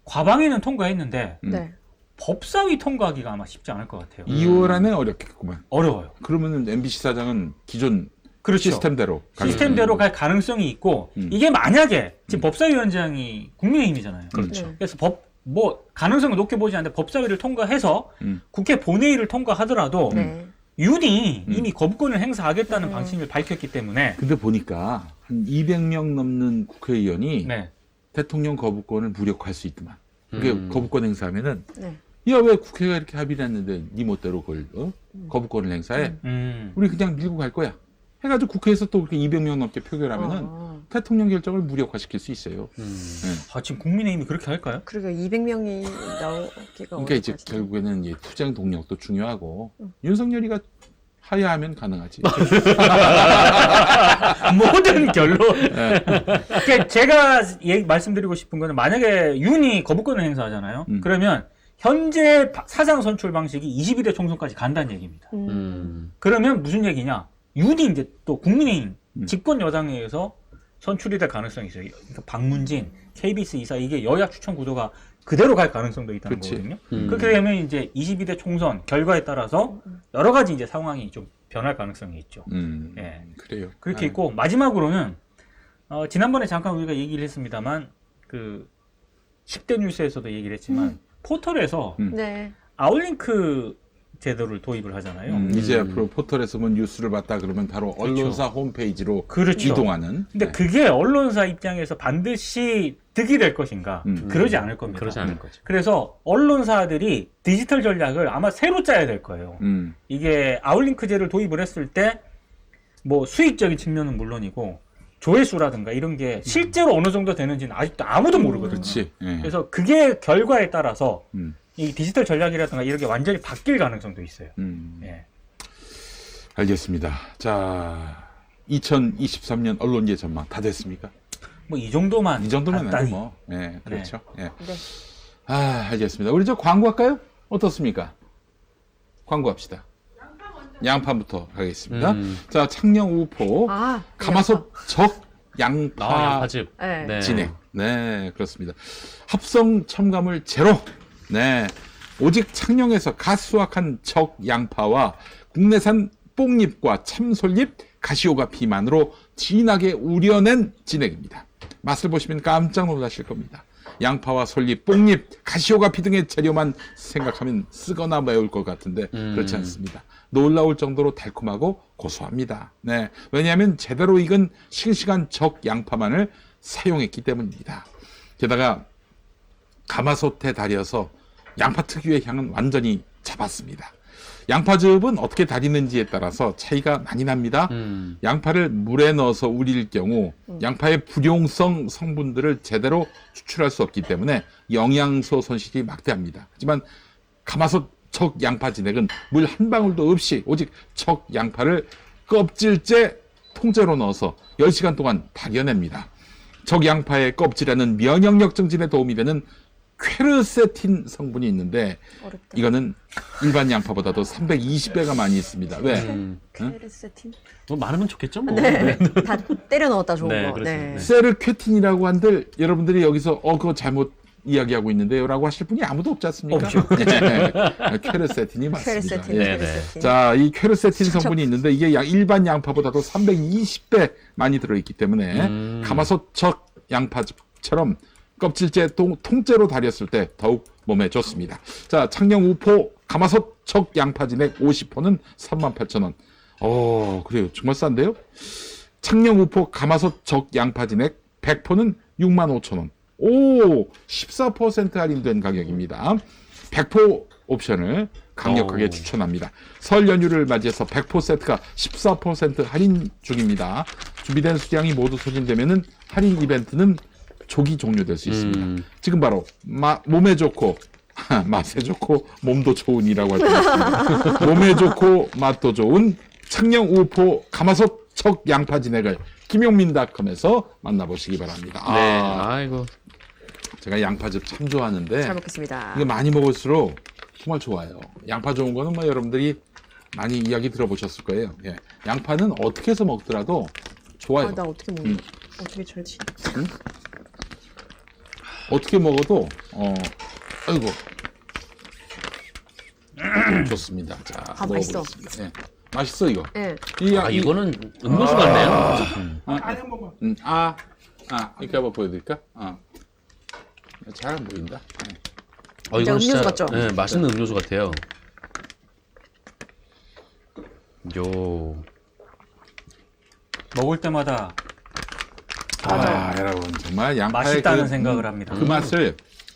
과방위는 통과했는데 네. 법사위 통과하기가 아마 쉽지 않을 것 같아요. 2월 안에 어렵겠구만. 어려워요. 그러면은 MBC 사장은 기존 그렇죠. 시스템대로 시스템대로 갈 가능성이 있고 이게 만약에 지금 법사위원장이 국민의힘이잖아요. 그렇죠. 네. 그래서 가능성을 높게 보지 않는데 법사위를 통과해서 국회 본회의를 통과하더라도 네. 윤이 이미 거부권을 행사하겠다는 방침을 밝혔기 때문에 근데 보니까 한 200명 넘는 국회의원이 네. 대통령 거부권을 무력화할 수 있더만. 그게 거부권 행사하면은 네. 야, 왜 국회가 이렇게 합의를 했는데 네 멋대로 그걸 거부권을 행사해? 우리 우리 그냥 밀고 갈 거야. 해가지고 국회에서 또 그렇게 200명 넘게 표결하면은 대통령 결정을 무력화시킬 수 있어요. 네. 지금 국민의힘이 그렇게 할까요? 그리고 200명이 나오기가 그러니까 이제 어렵지. 결국에는 이 투쟁 동력도 중요하고 윤석열이가 하야하면 가능하지. 모든 결론. 그러니까 제가 말씀드리고 싶은 거는 만약에 윤이 거부권을 행사하잖아요. 그러면 현재 사장 선출 방식이 22대 총선까지 간다는 얘기입니다. 그러면 무슨 얘기냐? 윤이 이제 또 국민의힘 집권 여당에서 선출이 될 가능성이 있어요. 그러니까 박문진, KBS 이사 이게 여야 추천 구도가 그대로 갈 가능성도 있다는 그치. 거거든요. 그렇게 되면 이제 22대 총선 결과에 따라서 여러 가지 이제 상황이 좀 변할 가능성이 있죠. 예. 그래요. 그렇게 있고 마지막으로는 지난번에 잠깐 우리가 얘기를 했습니다만 그 10대 뉴스에서도 얘기를 했지만 포털에서 네. 아웃링크 제도를 도입을 하잖아요. 이제 앞으로 포털에서 뭐 뉴스를 봤다 그러면 바로 언론사 홈페이지로 그렇죠. 이동하는. 근데 네. 그게 언론사 입장에서 반드시 득이 될 것인가? 그러지 않을 겁니다. 그러지 않을 거죠. 그래서 언론사들이 디지털 전략을 아마 새로 짜야 될 거예요. 이게 아웃링크제를 도입을 했을 때 뭐 수익적인 측면은 물론이고 조회수라든가 이런 게 실제로 어느 정도 되는지는 아직도 아무도 모르거든요. 그렇지. 예. 그래서 그게 결과에 따라서 이 디지털 전략이라든가 이런 게 완전히 바뀔 가능성도 있어요. 예. 알겠습니다. 자, 2023년 언론계 전망 다 됐습니까? 뭐 이 정도만 이 정도면 간단히. 아니고 뭐. 예, 그렇죠. 예. 네. 알겠습니다. 우리 저 광고 할까요? 어떻습니까? 광고합시다. 양파부터 가겠습니다. 자, 창녕 우포 가마솥 적 양파 양파즙. 네. 네. 진행. 네, 그렇습니다. 합성 첨가물 제로. 네. 오직 창녕에서 갓 수확한 적 양파와 국내산 뽕잎과 참솔잎, 가시오가 피만으로 진하게 우려낸 진액입니다. 맛을 보시면 깜짝 놀라실 겁니다. 양파와 솔잎, 뽕잎, 가시오가피 등의 재료만 생각하면 쓰거나 매울 것 같은데 그렇지 않습니다. 놀라울 정도로 달콤하고 고소합니다. 네, 왜냐하면 제대로 익은 싱싱한 적 양파만을 사용했기 때문입니다. 게다가 가마솥에 달여서 양파 특유의 향은 완전히 잡았습니다. 양파즙은 어떻게 달이는지에 따라서 차이가 많이 납니다. 양파를 물에 넣어서 우릴 경우 양파의 불용성 성분들을 제대로 추출할 수 없기 때문에 영양소 손실이 막대합니다. 하지만 가마솥 적 양파 진액은 물 한 방울도 없이 오직 적 양파를 껍질째 통째로 넣어서 10시간 동안 발효냅니다. 적 양파의 껍질에는 면역력 증진에 도움이 되는 퀘르세틴 성분이 있는데 어렵다. 이거는 일반 양파보다도 320배가 많이 있습니다. 왜? 케르세틴? 뭐 많으면 좋겠죠, 뭐. 네. 다 때려 넣었다 좋은 네, 거. 그렇습니다. 네. 네. 세르퀘틴이라고 한들 여러분들이 여기서 그거 잘못 이야기하고 있는데요 라고 하실 분이 아무도 없지 않습니까? 없죠. 네. 퀘르세틴이 맞습니다. 케르세틴. 예. 네, 네. 케르세틴. 자, 이 퀘르세틴 성분이 있는데 이게 일반 양파보다도 320배 많이 들어있기 때문에 가마솥 적 양파즙처럼 껍질째 통째로 달였을 때 더욱 몸에 좋습니다. 자, 창녕 우포 가마솥 적 양파 진액 50호는 38,000원. 그래요. 정말 싼데요? 창녕 우포 가마솥 적 양파 진액 100포는 65,000원. 14% 할인된 가격입니다. 100포 옵션을 강력하게 추천합니다. 설 연휴를 맞이해서 100포 세트가 14% 할인 중입니다. 준비된 수량이 모두 소진되면은 할인 이벤트는 조기 종료될 수 있습니다. 지금 바로 몸에 좋고 맛에 좋고 몸도 좋은이라고 할 수 있습니다. 몸에 좋고 맛도 좋은 창녕 우포 가마솥 척 양파 진액을 김용민닷컴에서 만나보시기 바랍니다. 네. 아이고. 제가 양파즙 참 좋아하는데 잘 먹겠습니다. 이게 많이 먹을수록 정말 좋아요. 양파 좋은 거는 뭐 여러분들이 많이 이야기 들어보셨을 거예요. 예. 양파는 어떻게 해서 먹더라도 좋아요. 나 어떻게 먹냐? 어떻게 절지? 어떻게 먹어도 아이고 좋습니다. 자, 맛있어. 먹어보겠습니다. 예. 맛있어 이거. 네. 이거는 음료수 같네요. 이렇게 한번 보여드릴까? 잘 안 보인다. 진짜 이건 음료수 같죠? 네, 맛있는 음료수 같아요. 요. 먹을 때마다 여러분 정말 양파의 맛있다는 생각을 합니다. 그 맛을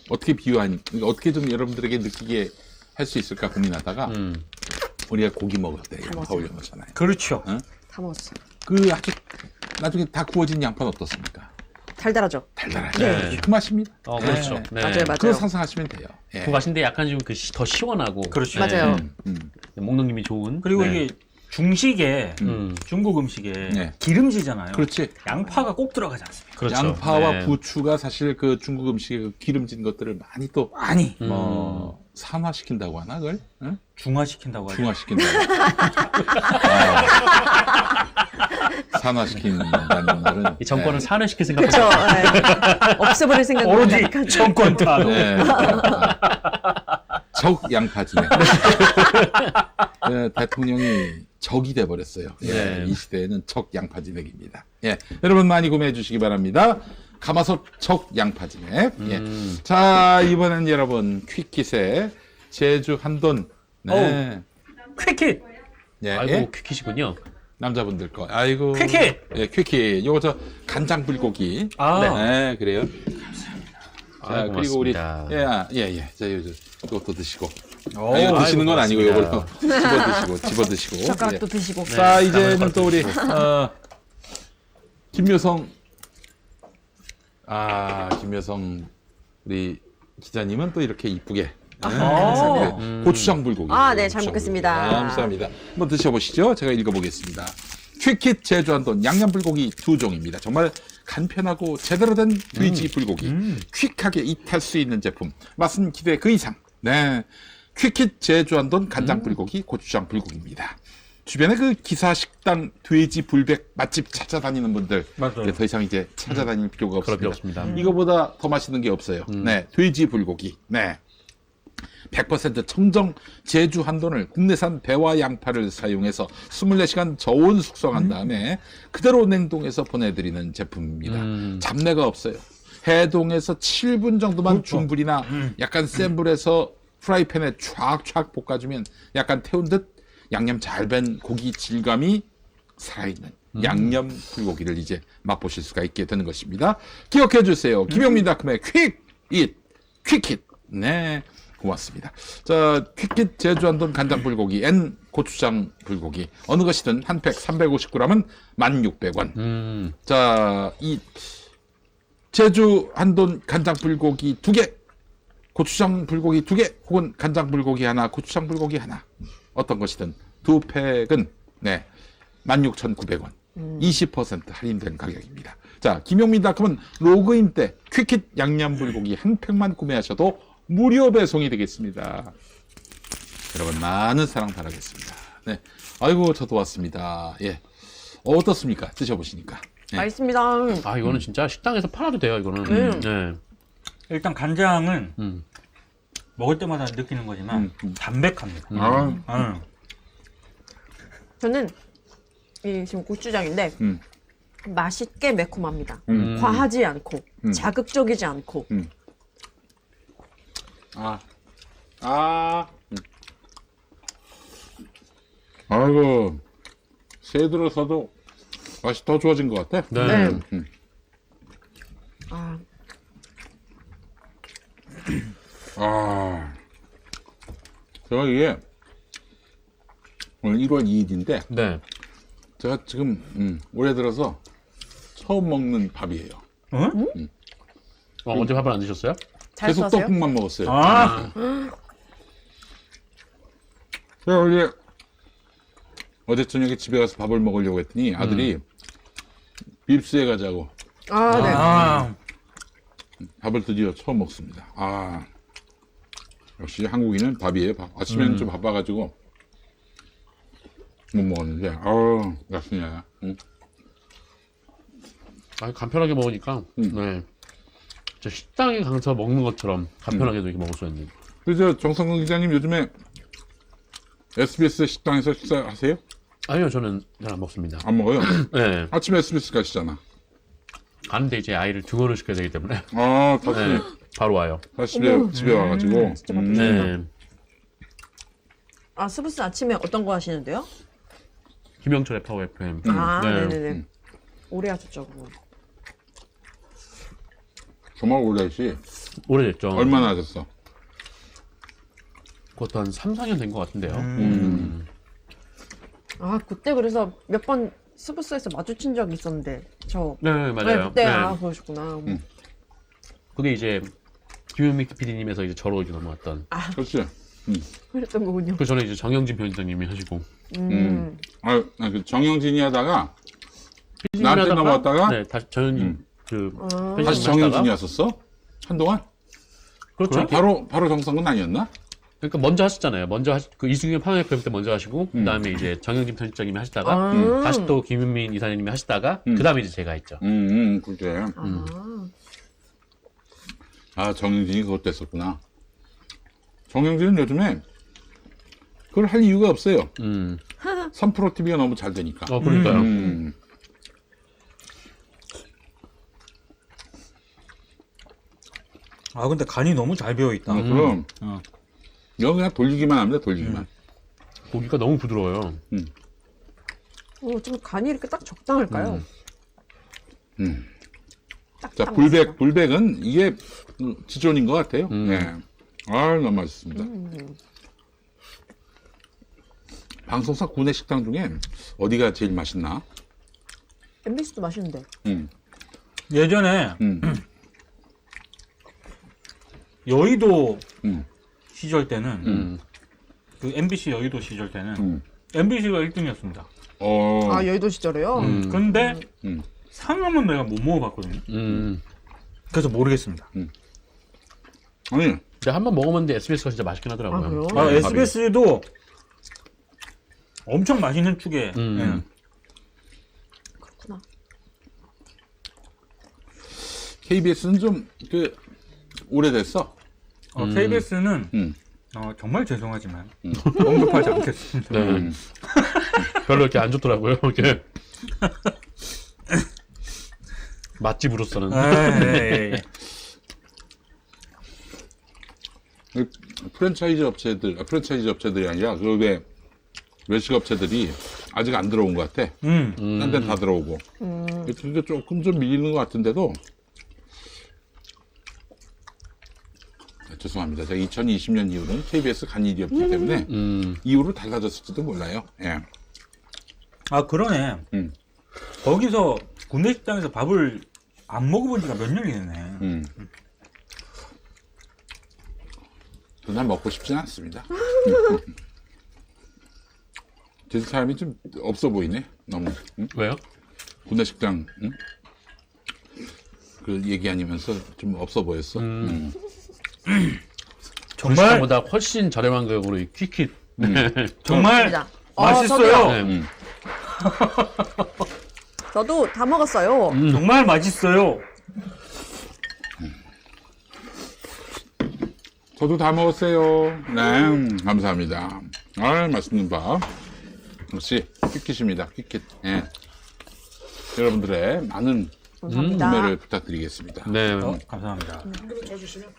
어떻게 비유하니, 어떻게 좀 여러분들에게 느끼게 할 수 있을까 고민하다가 우리가 고기 먹을 때 양파 먹었어요. 올려놓잖아요. 그렇죠. 다 먹었어. 그 아주 나중에 다 구워진 양파는 어떻습니까? 달달하죠? 달달하죠. 네. 그 맛입니다. 그렇죠. 네. 맞아요, 그거 맞아요. 상상하시면 돼요. 예. 그 맛인데 약간 좀 더 시원하고. 그렇죠. 맞아요. 먹는 님이 좋은. 그리고 네. 이게 중식에 중국 음식에 네. 기름지잖아요. 그렇지. 양파가 꼭 들어가지 않습니까? 그렇죠. 양파와 네. 부추가 사실 그 중국 음식의 그 기름진 것들을 많이 또 많이 산화시킨다고 하나 그걸? 응? 중화시킨다고 하죠. 중화시킨다고. 산화시킨다는 말은 이 정권을 산화시킬 생각. 그렇죠. 없애버릴 생각은 오로지 정권 타로. 네. 적 양파진액. 네, 대통령이 적이 돼버렸어요. 예, 네. 이 시대에는 적 양파진액입니다. 예, 여러분 많이 구매해 주시기 바랍니다. 가마솥 적 양파진액. 예. 자, 이번엔 여러분 퀵킷의 제주 한돈. 네. 퀴킷. 예, 아이고 예? 퀴kit이군요. 남자분들 거. 아이고. 퀴킷. 예, 퀴킷. 요거 저 간장 불고기. 네, 그래요. 자, 아이고, 그리고 우리 고맙습니다. 예. 자, 이것도 드시고. 오, 이거 드시는 건 아니고 고맙습니다. 요걸 집어 드시고. 젓가락도 예. 드시고. 자, 이제는 또 우리 김여성 김여성 우리 기자님은 또 이렇게 이쁘게 감사합니다. 고추장 불고기. 네, 잘 먹겠습니다. 감사합니다. 한번 드셔보시죠. 제가 읽어보겠습니다. 퀴킷 제주 한돈 양념 불고기 2종입니다. 정말 간편하고 제대로 된 돼지 불고기. 퀵하게 입할 수 있는 제품. 맛은 기대 그 이상. 네. 퀴킷 제주 한돈 간장 불고기, 고추장 불고기입니다. 주변에 그 기사 식당 돼지 불백 맛집 찾아다니는 분들 맞아요. 더 이상 이제 찾아다닐 필요가 그럴 필요 없습니다. 없습니다. 이거보다 더 맛있는 게 없어요. 네, 돼지 불고기. 네. 100% 청정 제주 한돈을 국내산 배와 양파를 사용해서 24시간 저온 숙성한 다음에 그대로 냉동해서 보내드리는 제품입니다. 잡내가 없어요. 해동해서 7분 정도만 중불이나 약간 센 불에서 프라이팬에 촥촥 볶아주면 약간 태운 듯 양념 잘 밴 고기 질감이 살아있는 양념 불고기를 이제 맛보실 수가 있게 되는 것입니다. 기억해 주세요. 김용민닷컴의 퀵킷. 네. 고맙습니다. 자, 퀵킷 제주 한돈 간장 불고기, N 고추장 불고기. 어느 것이든 한 팩 350g은 1,600원. 자, 이 제주 한돈 간장 불고기 2개, 고추장 불고기 2개, 혹은 간장 불고기 하나, 고추장 불고기 하나. 어떤 것이든 2팩은 16,900원. 20% 할인된 가격입니다. 자, 김용민닷컴은 로그인 때 퀵킷 양념 불고기 한 팩만 구매하셔도 무료 배송이 되겠습니다. 여러분 많은 사랑 바라겠습니다. 네, 아이고 저도 왔습니다. 예, 어떻습니까? 드셔보시니까. 네. 맛있습니다. 이거는 진짜 식당에서 팔아도 돼요. 이거는. 네. 일단 간장은 먹을 때마다 느끼는 거지만 담백합니다. 저는 이 지금 고추장인데 맛있게 매콤합니다. 음. 과하지 않고 음. 자극적이지 않고. 아이고, 새해 들어서도 맛이 더 좋아진 것 같아. 네. 네. 아, 제가 이게 오늘 1월 2일인데 네. 제가 지금 올해 들어서 처음 먹는 밥이에요. 응? 어제 밥을 안 드셨어요? 잘 계속 써세요? 떡국만 먹었어요. 아, 제가 어제 저녁에 집에 가서 밥을 먹으려고 했더니 아들이 빕스에 가자고 아, 네. 아, 밥을 드디어 처음 먹습니다. 역시 한국인은 밥이에요. 밥. 아침에는 좀 바빠가지고 못 먹었는데 맛있냐. 간편하게 먹으니까 네. 저 식당에 가서 먹는 것처럼 간편하게도 이렇게 먹을 수 있는. 그래서 정성근 기자님 요즘에 SBS 식당에서 식사하세요? 아니요, 저는 잘 안 먹습니다. 안 먹어요? 네. 아침에 SBS 가시잖아. 가는데 이제 아이를 등원을 시켜야 되기 때문에 다시 네. 바로 와요. 집에 와가지고. 진짜 바쁘시구나. 네. 아, 스브스 아침에 어떤 거 하시는데요? 김영철의 파워 FM. 아, 네. 네네네. 오래 하셨죠, 그거. 정말 오래시 오래됐죠. 얼마나 하셨어? 그것도 한 3, 4년 된 것 같은데요. 아, 그때 그래서 몇 번 스브스에서 마주친 적이 있었는데, 네, 맞아요. 그때, 네. 그러셨구나. 그게 이제 김현미 PD님에서 이제 저로 이제 넘어왔던. 그렇지. 그랬던 거군요. 그 전에 이제 정영진 편집장님이 하시고. 그 정영진이 하다가 PD님이 나한테 넘어왔다가 네, 다시 정영진 그 편집장님 다시 하시다가 정영진이었었어? 한동안? 그렇죠. 바로 정성근 아니었나? 그러니까 먼저 하셨잖아요. 그 이승윤 파워 FM 때 먼저 하시고 그다음에 이제 정영진 편집장님이 하시다가 다시 또 김윤민 이사님이 하시다가 그다음에 이제 제가 했죠. 그래. 아, 정영진이 그것도 했었구나. 정영진은 요즘에 그걸 할 이유가 없어요. 3프로 TV가 너무 잘 되니까. 그러니까요. 아, 근데 간이 너무 잘 배어 있다. 그럼 어. 이거 그냥 돌리기만 합니다. 돌리기만. 고기가 너무 부드러워요. 좀 간이 이렇게 딱 적당할까요? 자, 불백은 이게 지존인 것 같아요. 네. 너무 맛있습니다. 방송사 구내 식당 중에 어디가 제일 맛있나? MBC도 맛있는데. 예전에 여의도 시절 때는 그 MBC 여의도 시절 때는 MBC가 1등이었습니다. 아, 여의도 시절에요? 근데 상암은 내가 못 먹어봤거든요. 그래서 모르겠습니다. 아니, 근데 한번 먹어봤는데 SBS가 진짜 맛있긴 하더라고요. 아, 그래요? 아, 네, SBS도 엄청 맛있는 축에. 예. 그렇구나. KBS는 좀 오래됐어. KBS는 정말 죄송하지만 언급하지 않겠습니다. 네. 별로 이렇게 안 좋더라고요. 이렇게 맛집으로서는. 에이. 프랜차이즈 업체들이 아니라 그 외식 업체들이 아직 안 들어온 것 같아. 딴 데는 다 들어오고. 그게 조금 좀 밀리는 것 같은데도. 죄송합니다. 제가 2020년 이후는 KBS 간 일이 없기 때문에 이후로 달라졌을지도 몰라요. 예. 아, 그러네. 거기서 구내식당에서 밥을 안 먹어본 지가 몇 년이 되네. 난 먹고 싶진 않습니다. 제 사람이 좀 없어 보이네. 너무. 왜요? 구내식당 그 얘기 아니면서 좀 없어 보였어. 정말 보다 훨씬 저렴한 가격으로 이 퀴킷. 정말 맞습니다. 맛있어요. 저도요. 네. 저도 다 먹었어요. 정말 맛있어요. 저도 다 먹었어요. 네, 감사합니다. 맛있는 밥. 역시 퀴킷입니다. 퀴킷. 예. 여러분들의 많은 감사합니다. 구매를 부탁드리겠습니다. 네. 감사합니다.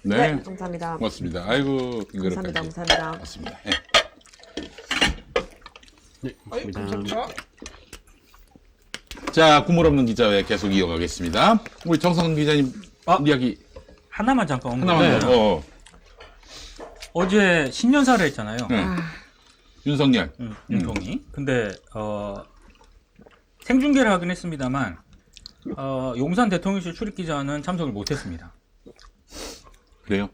네, 네, 감사합니다. 고맙습니다. 아이고, 감사합니다. 감사합니다. 고맙습니다. 예. 네, 고맙습니다. 자, 구물 없는 기자회 계속 이어가겠습니다. 우리 정상 기자님 이야기 하나만 잠깐 하나만. 네. 어제 신년사를 했잖아요. 네. 윤석열. 윤통이. 근데 생중계를 하긴 했습니다만 용산 대통령실 출입기자는 참석을 못했습니다. 그래요?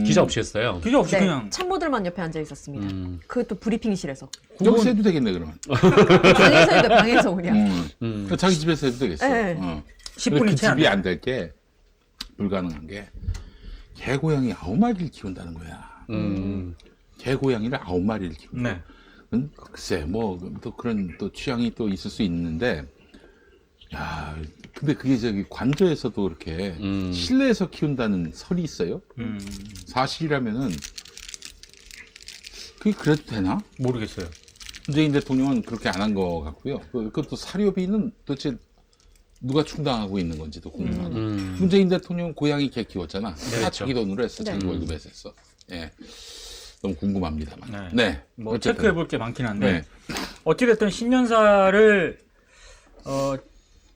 기자 없이 했어요. 기자 없이 네, 그냥 참모들만 옆에 앉아 있었습니다. 그것도 브리핑실에서. 여기서 해도 되겠네, 그러면. 방에서 해도 방에서 그냥. 자기 집에서 해도 되겠어. 네. 10분이 그 채 안 집이 돼. 안 될 게, 불가능한 게, 개고양이 9마리를 키운다는 거야. 개고양이를 9마리를 키운다. 네. 글쎄, 뭐, 또 그런 또 취향이 또 있을 수 있는데, 야, 근데 그게 저기 관저에서도 그렇게 실내에서 키운다는 설이 있어요? 사실이라면은, 그게 그래도 되나? 모르겠어요. 문재인 대통령은 그렇게 안 한 것 같고요. 그것도 사료비는 도대체 누가 충당하고 있는 건지도 궁금하고. 문재인 대통령은 고양이 개 키웠잖아. 다 자기 돈으로 했어. 자기 네. 월급에서 했어. 예. 너무 궁금합니다만. 네. 네. 뭐 어쨌든. 체크해 볼 게 많긴 한데 네. 어찌됐든 신년사를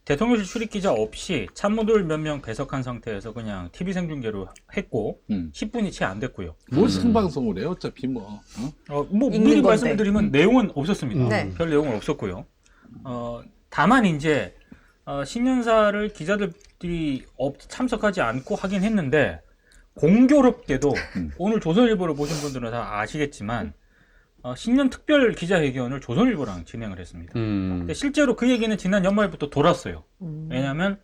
대통령실 출입기자 없이 참모들 몇 명 배석한 상태에서 그냥 TV 생중계로 했고 10분이 채 안 됐고요. 뭘 생방송을 해요? 어차피 뭐. 어? 뭐 읽는 미리 건데. 말씀을 드리면 내용은 없었습니다. 네. 별 내용은 없었고요. 다만 이제 신년사를 기자들이 참석하지 않고 하긴 했는데 공교롭게도 오늘 조선일보를 보신 분들은 다 아시겠지만 신년 특별 기자회견을 조선일보랑 진행을 했습니다. 근데 실제로 그 얘기는 지난 연말부터 돌았어요. 왜냐하면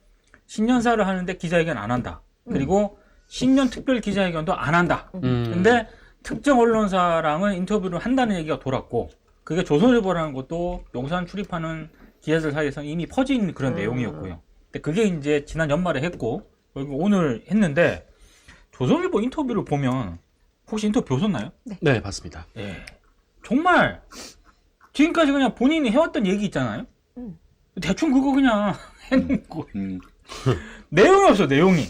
신년사를 하는데 기자회견 안 한다. 그리고 신년 특별 기자회견도 안 한다. 근데 특정 언론사랑은 인터뷰를 한다는 얘기가 돌았고 그게 조선일보라는 것도 용산 출입하는 기자들 사이에서 이미 퍼진 그런 내용이었고요. 근데 그게 이제 지난 연말에 했고 그리고 오늘 했는데 조선일보 인터뷰를 보면 혹시 인터뷰 보셨나요? 네, 봤습니다. 예. 정말 지금까지 그냥 본인이 해왔던 얘기 있잖아요. 대충 그거 그냥 해놓고 내용이 없어 내용이.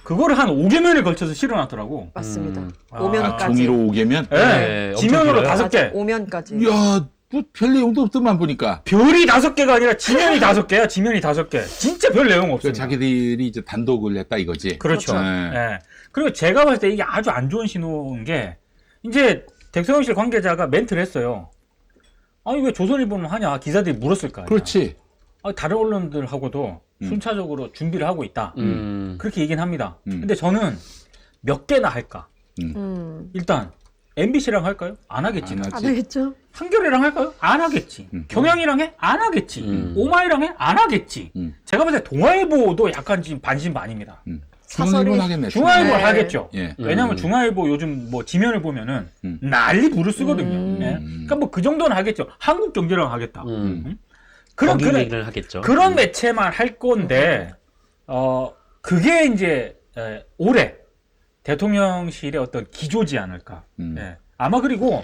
그거를 한 5개면에 걸쳐서 실어놨더라고. 맞습니다. 아, 오면까지. 종이로 5개면? 예. 네, 엄청 지면으로 길어요. 5개. 오면까지. 이야, 뭐 별 내용도 없더만 보니까. 별이 5개가 아니라 지면이 5개야. 지면이 5개. 진짜 별 내용 없어요. 자기들이 이제 단독을 했다 이거지. 그렇죠. 네. 예. 그리고 제가 봤을 때 이게 아주 안 좋은 신호인 게 이제 대통령실 관계자가 멘트를 했어요. 아니 왜 조선일보는 하냐 기자들이 물었을 거 아니야. 그렇지. 다른 언론들하고도 순차적으로 준비를 하고 있다. 그렇게 얘기는 합니다. 근데 저는 몇 개나 할까? 일단 MBC랑 할까요? 안 하겠지. 안 하지. 안 하겠죠? 한겨레랑 할까요? 안 하겠지. 경향이랑 해? 안 하겠지. 오마이랑 해? 안 하겠지. 제가 봤을 때 동아일보도 약간 지금 반신반입니다. 사설이 중앙일보는 하겠네. 중앙일보 네. 하겠죠. 예. 왜냐하면 중앙일보 요즘 뭐 지면을 보면은 난리 부를 쓰거든요. 예? 그러니까 뭐 그 정도는 하겠죠. 한국경제랑 하겠다. 그런 거기 얘기를 하겠죠. 그런 매체만 할 건데 그게 이제 올해 대통령실의 어떤 기조지 않을까. 예. 아마 그리고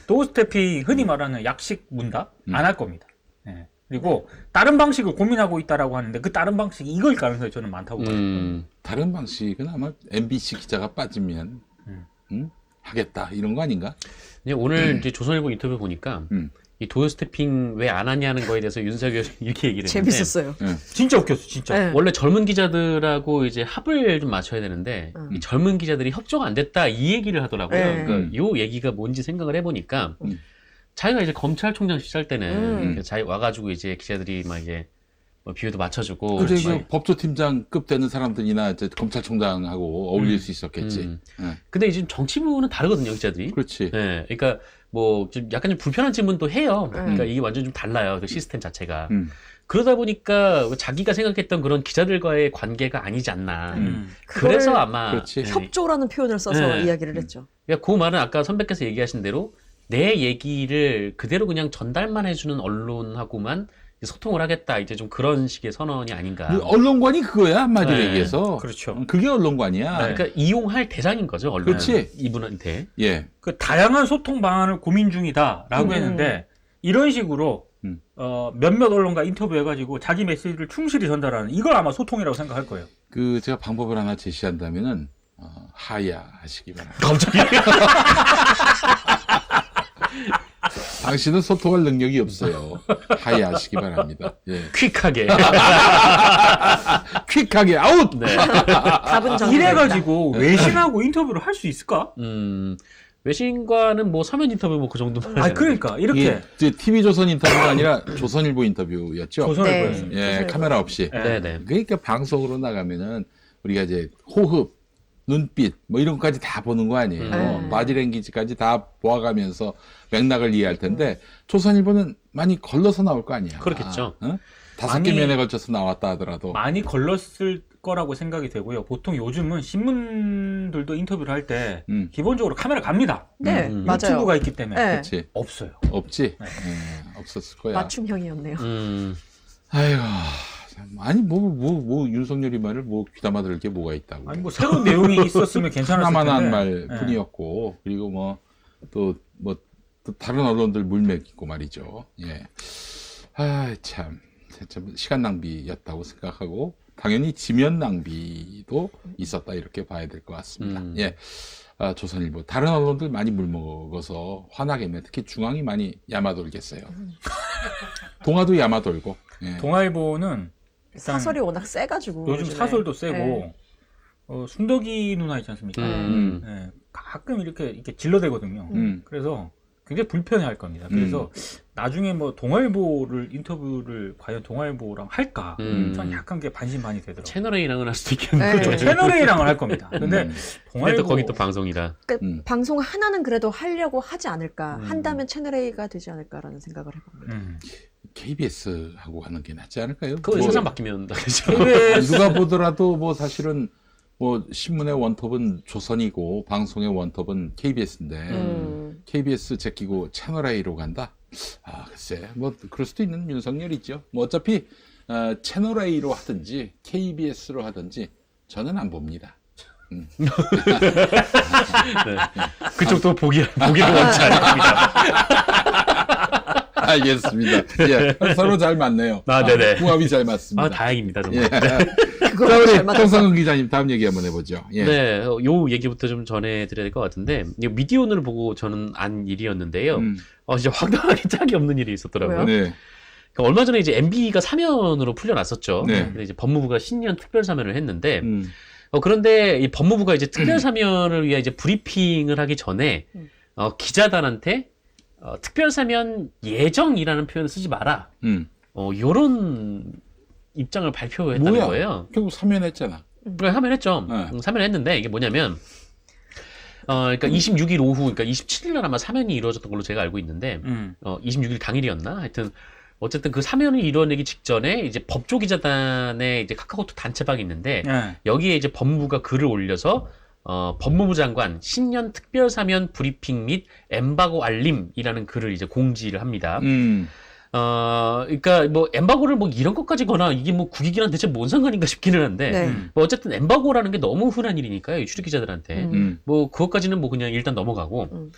도어스태핑 흔히 말하는 약식 문답 안 할 겁니다. 예. 그리고 다른 방식을 고민하고 있다라고 하는데 그 다른 방식이 이걸 가능성이 저는 많다고 봐요. 다른 방식은 아마 MBC 기자가 빠지면 하겠다 이런 거 아닌가? 오늘 이제 조선일보 인터뷰 보니까 이 도요 스태핑 왜 안 하냐는 거에 대해서 윤석열이 이렇게 얘기를 했는데 재밌었어요. 진짜 웃겼어, 진짜. 네. 원래 젊은 기자들하고 이제 합을 좀 맞춰야 되는데 이 젊은 기자들이 협조가 안 됐다 이 얘기를 하더라고요. 네. 그러니까 요 얘기가 뭔지 생각을 해보니까 자기가 이제 검찰총장 시절 때는 자기 와가지고 이제 기자들이 막 이제 뭐 비유도 맞춰주고 그래, 막 법조팀장급 되는 사람들이나 이제 검찰총장하고 어울릴 수 있었겠지. 예. 근데 이제 정치부는 다르거든요, 기자들이. 그렇지. 네, 그러니까 뭐 좀 약간 좀 불편한 질문도 해요. 그러니까 이게 완전 좀 달라요, 그 시스템 자체가. 그러다 보니까 자기가 생각했던 그런 기자들과의 관계가 아니지 않나. 그래서 그걸 아마 그렇지. 네. 협조라는 표현을 써서 네. 이야기를 했죠. 그러니까 그 말은 아까 선배께서 얘기하신 대로 내 얘기를 그대로 그냥 전달만 해주는 언론하고만 소통을 하겠다. 이제 좀 그런 식의 선언이 아닌가. 그 언론관이 그거야 한마디로 네. 얘기해서. 그렇죠. 그게 언론관이야. 그러니까 이용할 대상인 거죠, 언론. 그렇지. 이분한테. 예. 그 다양한 소통 방안을 고민 중이다라고 했는데 이런 식으로 몇몇 언론과 인터뷰해가지고 자기 메시지를 충실히 전달하는 이걸 아마 소통이라고 생각할 거예요. 그 제가 방법을 하나 제시한다면은 하야 하시기 바랍니다. 갑자기 당신은 소통할 능력이 없어요. 하야 하시기 바랍니다. 예. 퀵하게. 퀵하게 아웃. 네. 답은 정해져 이래가지고 외신하고 인터뷰를 할 수 있을까? 외신과는 뭐 서면 인터뷰 뭐 그 정도만. 아 그러니까 이렇게 이게 TV조선 인터뷰가 아니라 조선일보 인터뷰였죠. 조선일보였습니다. 네. 예, 조선일보. 카메라 없이. 네네. 그러니까 방송으로 나가면은 우리가 이제 호흡, 눈빛 뭐 이런 것까지 다 보는 거 아니에요. 바디랭귀지까지 다 보아가면서 맥락을 이해할 텐데 조선일보는 많이 걸러서 나올 거 아니야. 그렇겠죠. 어? 5개 많이- 면에 걸쳐서 나왔다 하더라도. 많이 걸렀을 거라고 생각이 되고요. 보통 요즘은 신문들도 인터뷰를 할 때 기본적으로 카메라 갑니다. 네, 맞아요. 유튜브가 있기 때문에 네. 그렇지. 없어요. 없지. 예, 없었을 거야. 맞춤형이었네요. 아이고. 참, 아니 뭐 윤석열이 말을 뭐 귀담아 들을 게 뭐가 있다고. 아니 뭐 새로운 내용이 있었으면 괜찮았을 텐데. 하나만 한 말 네. 뿐이었고 그리고 또 다른 언론들 물맥이고 말이죠. 예. 참 시간 낭비였다고 생각하고 당연히 지면 낭비도 있었다 이렇게 봐야 될 것 같습니다. 예. 조선일보 다른 언론들 많이 물먹어서 화나겠네. 특히 중앙이 많이 야마돌겠어요. 동아도 야마돌고. 예. 동아일보는 일단 사설이 워낙 세가지고 요즘 요즘에. 사설도 세고 네. 순덕이 누나 있지 않습니까? 네, 가끔 이렇게 질러대거든요. 그래서 굉장히 불편해할 겁니다. 그래서 나중에 뭐 동아일보를 인터뷰를 과연 동아일보랑 할까? 전 약간 게 반신반의 되더라고요. 채널 A랑은 할 수도 있겠는데. 네. 그렇죠. 채널 A랑은 할 겁니다. 근데 근데 동아일보 또 거기 또 방송이라. 그러니까 방송 하나는 그래도 하려고 하지 않을까. 한다면 채널 A가 되지 않을까라는 생각을 해봅니다. KBS하고 하는 게 낫지 않을까요? 그거 뭐, 세상 바뀌면 되죠. KBS 누가 보더라도 뭐 사실은 뭐 신문의 원톱은 조선이고 방송의 원톱은 KBS인데 KBS 제끼고 채널 A로 간다? 글쎄 뭐 그럴 수도 있는 윤석열이죠. 뭐 어차피 채널 A로 하든지 KBS로 하든지 저는 안 봅니다. 네. 그쪽도 보기를 원치 않습니다. 알겠습니다. 예, 서로 잘 맞네요. 네네. 궁합이 잘 맞습니다. 다행입니다. 정말. 예. 그거 자, 잘 우리 맞았어. 정상근 기자님 다음 얘기 한번 해보죠. 예. 네, 요 얘기부터 좀 전해드려야 될 것 같은데, 이거 미디어오늘 보고 저는 안 일이었는데요. 진짜 황당하게 짝이 없는 일이 있었더라고요. 왜요? 네. 그러니까 얼마 전에 이제 MB가 사면으로 풀려났었죠. 네. 근데 이제 법무부가 신년 특별 사면을 했는데, 그런데 이 법무부가 이제 특별 사면을 위해 이제 브리핑을 하기 전에 기자단한테 특별 사면 예정이라는 표현을 쓰지 마라. 요런 입장을 발표했다는 뭐야? 거예요. 결국 사면했잖아. 그걸 사면했죠. 네. 사면했는데 이게 뭐냐면, 그러니까 26일 오후, 그러니까 27일 날 아마 사면이 이루어졌던 걸로 제가 알고 있는데, 26일 당일이었나? 하여튼 어쨌든 그 사면을 이뤄내기 직전에 이제 법조기자단의 이제 카카오톡 단체방이 있는데 네. 여기에 이제 법무부가 글을 올려서 법무부 장관 신년 특별 사면 브리핑 및 엠바고 알림이라는 글을 이제 공지를 합니다. 그러니까 뭐 엠바고를 뭐 이런 것까지 거나 이게 뭐 국익이랑 대체 뭔 상관인가 싶기는 한데 네. 뭐 어쨌든 엠바고라는 게 너무 흔한 일이니까요. 이 출입 기자들한테 뭐 그것까지는 뭐 그냥 일단 넘어가고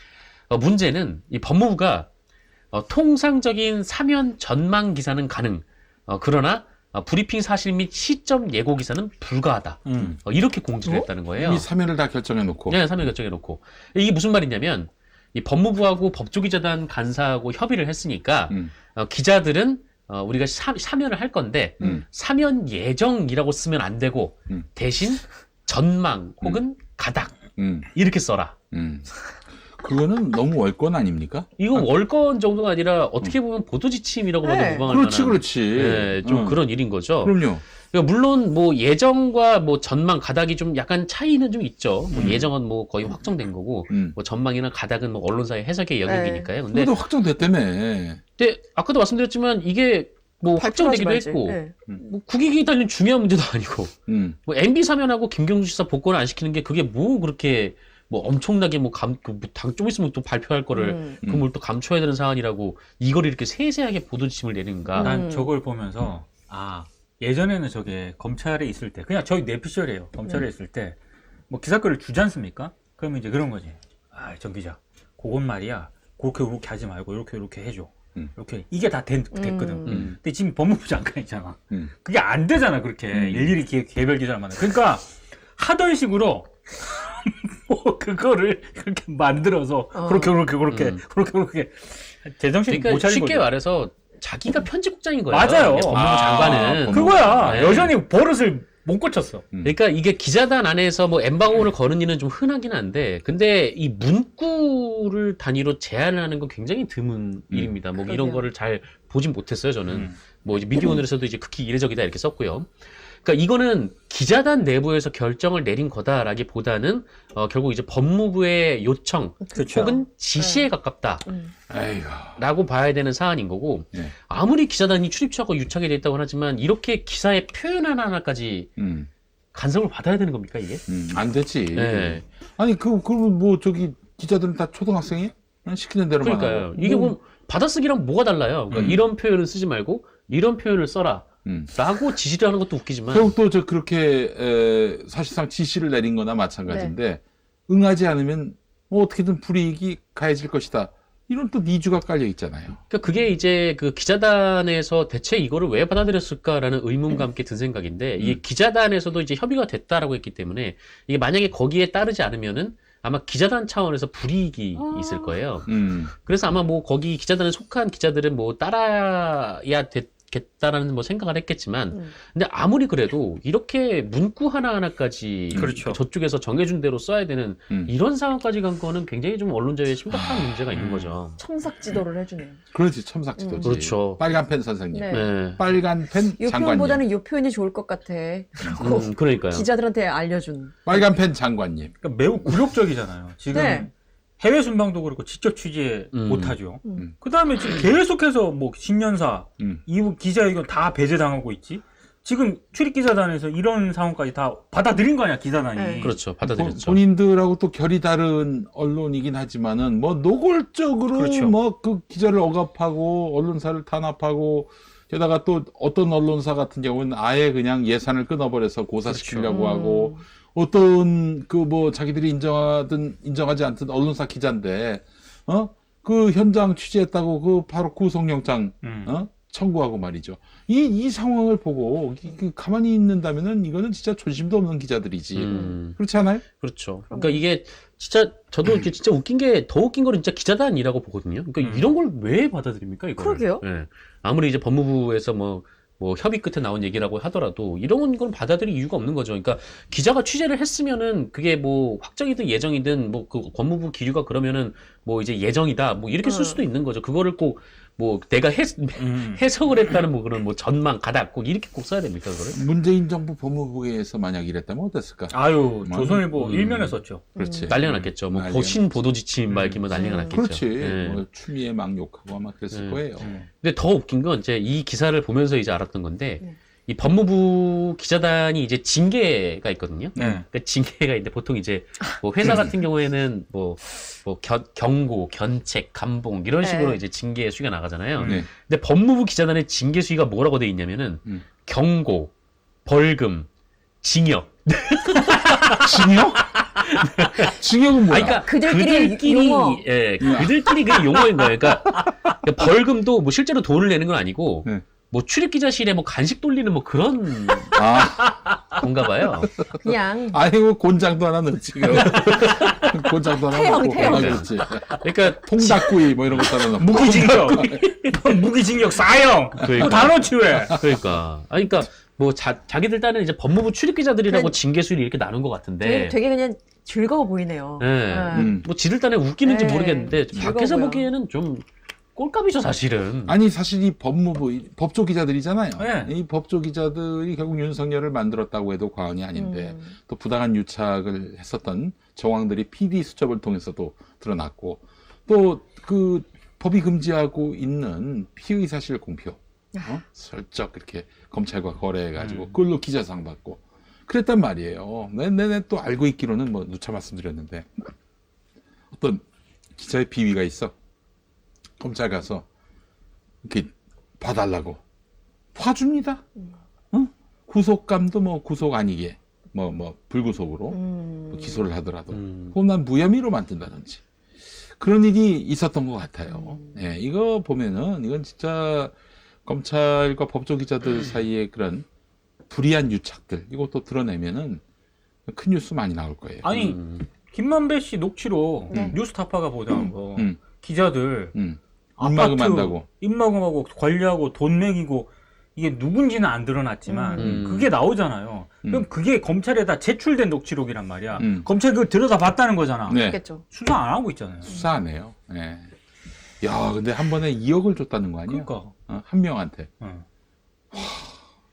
문제는 이 법무부가 통상적인 사면 전망 기사는 가능. 그러나 브리핑 사실 및 시점 예고 기사는 불가하다. 이렇게 공지를 했다는 거예요. 이미 사면을 다 결정해놓고. 네, 사면 결정해놓고. 이게 무슨 말이냐면 이 법무부하고 법조기자단 간사하고 협의를 했으니까 기자들은 우리가 사면을 할 건데 사면 예정이라고 쓰면 안 되고 대신 전망 혹은 가닥 이렇게 써라. 그거는 너무 월권 아닙니까? 이거 월권 정도가 아니라 어떻게 보면 보도지침이라고 봐도 네. 무방할 그렇지, 만한 그렇지. 네, 좀 그런 일인 거죠. 그럼요. 그러니까 물론 뭐 예정과 뭐 전망, 가닥이 좀 약간 차이는 좀 있죠. 뭐 예정은 뭐 거의 확정된 거고, 뭐 전망이나 가닥은 뭐 언론사의 해석의 영역이니까요. 근데, 그래도 확정됐다며. 근데 아까도 말씀드렸지만 이게 뭐 발표하지 확정되기도 말지. 했고, 네. 뭐 국익이 달린 중요한 문제도 아니고, 음. 뭐 MB 사면하고 김경수 지사 복권을 안 시키는 게 그게 뭐 그렇게 뭐 엄청나게 뭐 좀 있으면 또 발표할 거를 그걸 또 감춰야 되는 사안이라고 이걸 이렇게 세세하게 보도지침을 내는가. 난 저걸 보면서 예전에는 저게 검찰에 있을 때 그냥 저희 내피셜이에요. 검찰에 있을 때 뭐 기사글을 주지 않습니까? 그러면 이제 그런 거지. 정 기자, 그건 말이야. 그렇게 하지 말고 이렇게 해줘. 이렇게 이게 다 됐거든. 음. 근데 지금 법무부 장관이잖아. 음. 그게 안 되잖아 그렇게 일일이 개별 기사를 만들. 그러니까 하던 식으로 뭐 그거를 그렇게 만들어서 그렇게 제정신 그러니까 못 차린 쉽게 거죠. 말해서 자기가 편집국장인 거예요. 맞아요. 이게 법무부 아, 장관은. 그거야. 네. 여전히 버릇을 못 고쳤어. 그러니까 이게 기자단 안에서 뭐 엠바고를 거는 일은 좀 흔하긴 한데, 근데 이 문구를 단위로 제한을 하는 건 굉장히 드문 일입니다. 뭐 이런 그러게요. 거를 잘 보진 못했어요, 저는. 뭐 이제 미디어오늘에서도 이제 극히 이례적이다 이렇게 썼고요. 그러니까 이거는 기자단 내부에서 결정을 내린 거다라기보다는 결국 이제 법무부의 요청 그렇죠. 혹은 지시에 가깝다. 에이구. 라고 봐야 되는 사안인 거고, 네. 아무리 기자단이 출입처하고 유착이 돼 있다고 하지만 이렇게 기사의 표현 하나하나까지 간섭을 받아야 되는 겁니까 이게? 안 되지. 네. 아니 그러면 뭐 저기 기자들은 다 초등학생이야? 시키는 대로만 그러니까요. 하고. 이게 뭐 받아쓰기랑 뭐가 달라요? 그러니까 이런 표현을 쓰지 말고 이런 표현을 써라. 라고 지시를 하는 것도 웃기지만. 결국 또 저 그렇게 사실상 지시를 내린 거나 마찬가지인데 응하지 않으면 뭐 어떻게든 불이익이 가해질 것이다. 이런 또 니주가 깔려 있잖아요. 그러니까 그게 이제 그 기자단에서 대체 이거를 왜 받아들였을까라는 의문과 함께 든 생각인데, 이게 기자단에서도 이제 협의가 됐다라고 했기 때문에 이게 만약에 거기에 따르지 않으면은 아마 기자단 차원에서 불이익이 있을 거예요. 그래서 아마 뭐 거기 기자단에 속한 기자들은 뭐 따라야 겠다라는 뭐 생각을 했겠지만, 근데 아무리 그래도 이렇게 문구 하나하나까지 그렇죠. 저쪽에서 정해준 대로 써야 되는 이런 상황까지 간 거는 굉장히 좀 언론 자유에 심각한 문제가 있는 거죠. 첨삭 지도를 해주네요. 그렇지 첨삭지도지. 그렇죠. 빨간 펜 선생님. 네. 네. 빨간 펜 이 장관님. 표현보다는 이 표현이 좋을 것 같아. 라고 그러니까요. 기자들한테 알려준. 빨간 펜 장관님. 그러니까 매우 굴욕적이잖아요. 지금 네. 해외 순방도 그렇고 직접 취재 못하죠. 그 다음에 지금 계속해서 뭐 신년사, 이후 기자회견 다 배제당하고 있지. 지금 출입기자단에서 이런 상황까지 다 받아들인 거 아니야, 기자단이. 네. 그렇죠. 받아들였죠. 본인들하고 또 결이 다른 언론이긴 하지만은 뭐 노골적으로 그렇죠. 뭐 그 기자를 억압하고 언론사를 탄압하고, 게다가 또 어떤 언론사 같은 경우는 아예 그냥 예산을 끊어버려서 고사시키려고 하고, 어떤 그 뭐 자기들이 인정하든 인정하지 않든 언론사 기자인데 그 현장 취재했다고 그 바로 구속영장 청구하고 말이죠. 이 상황을 보고 가만히 있는다면은 이거는 진짜 존심도 없는 기자들이지. 그렇지 않아요? 그렇죠. 그러니까 이게 진짜 저도 이게 진짜 웃긴 게, 더 웃긴 거는 진짜 기자단이라고 보거든요. 그러니까 이런 걸 왜 받아들입니까, 이거? 그러게요. 예. 아무리 이제 법무부에서 뭐 협의 끝에 나온 얘기라고 하더라도 이런 건 받아들일 이유가 없는 거죠. 그러니까 기자가 취재를 했으면은 그게 뭐 확정이든 예정이든 뭐 그 법무부 기류가 그러면은 뭐 이제 예정이다 뭐 이렇게 쓸 수도 있는 거죠. 그거를 꼭 뭐 내가 해석을 했다는 뭐 그런 뭐 전망 가닥 꼭 이렇게 꼭 써야 됩니까, 그거를? 문재인 정부 법무부에서 만약 이랬다면 어땠을까? 아유, 조선일보 일면에 썼죠. 그렇지. 난리가 났겠죠. 뭐 난리가 신보도 지침 막 이렇게 뭐 난리가 났겠죠. 그렇지. 예. 뭐 추미애 막 욕하고 아마 그랬을 거예요. 근데 더 웃긴 건 이제 이 기사를 보면서 이제 알았던 건데, 이 법무부 기자단이 이제 징계가 있거든요. 그러니까 징계가 있는데 보통 이제 뭐 회사 같은 경우에는 뭐 경고, 견책, 감봉 이런 식으로 이제 징계 수위가 나가잖아요. 근데 법무부 기자단의 징계 수위가 뭐라고 돼 있냐면은 경고, 벌금, 징역. 징역? 징역은 뭐야? 그러니까 그들끼리 용어. 그들끼리 그 용어인 거예요. 그러니까 벌금도 뭐 실제로 돈을 내는 건 아니고, 뭐 출입기자실에 뭐 간식 돌리는 뭐 그런 건가 봐요. 그냥 아이고 곤장도 하나 넣지. 곤장도 하나 넣고. 태형. 그렇지. 그러니까 통닭구이 뭐 이런 거 따라 넣고. 무기징역. 무기징역 4형. 그러니까. 다 넣지 왜? 그러니까. 그러니까 뭐 자기들 딴에는 이제 법무부 출입기자들이라고 그래. 징계 수위를 이렇게 나눈 것 같은데. 되게 그냥 즐거워 보이네요. 뭐 지들 딴에 웃기는지 네. 모르겠는데 밖에서 즐거워요. 보기에는 좀 꼴값이죠, 사실은. 아니 사실 이 법무부 법조 기자들이잖아요. 네. 이 법조 기자들이 결국 윤석열을 만들었다고 해도 과언이 아닌데 또 부당한 유착을 했었던 정황들이 PD 수첩을 통해서도 드러났고, 또 그 법이 금지하고 있는 피의 사실 공표 슬쩍 이렇게 검찰과 거래해가지고 그걸로 기자상 받고 그랬단 말이에요. 내내 또 알고 있기로는 뭐 누차 말씀드렸는데 어떤 기자의 비위가 있어. 검찰 가서 이렇게 봐달라고 봐줍니다. 구속감도 뭐 구속 아니게 뭐 불구속으로 뭐 기소를 하더라도 그럼 난 무혐의로 만든다든지. 그런 일이 있었던 것 같아요. 예, 이거 보면은 이건 진짜 검찰과 법조 기자들 사이에 그런 불이한 유착들 이것도 드러내면은 큰 뉴스 많이 나올 거예요. 아니 김만배 씨 녹취록 뉴스타파가 보도한 거 기자들 입막음한다고. 입막음하고 관리하고 돈 먹이고 이게 누군지는 안 드러났지만 그게 나오잖아요. 그럼 그게 검찰에다 제출된 녹취록이란 말이야. 검찰이 그걸 들여다봤다는 거잖아. 네. 그렇겠죠. 수사 안 하고 있잖아요. 수사하네요. 예. 야, 근데 한 번에 2억을 줬다는 거 아니야? 그러니까. 한 명한테.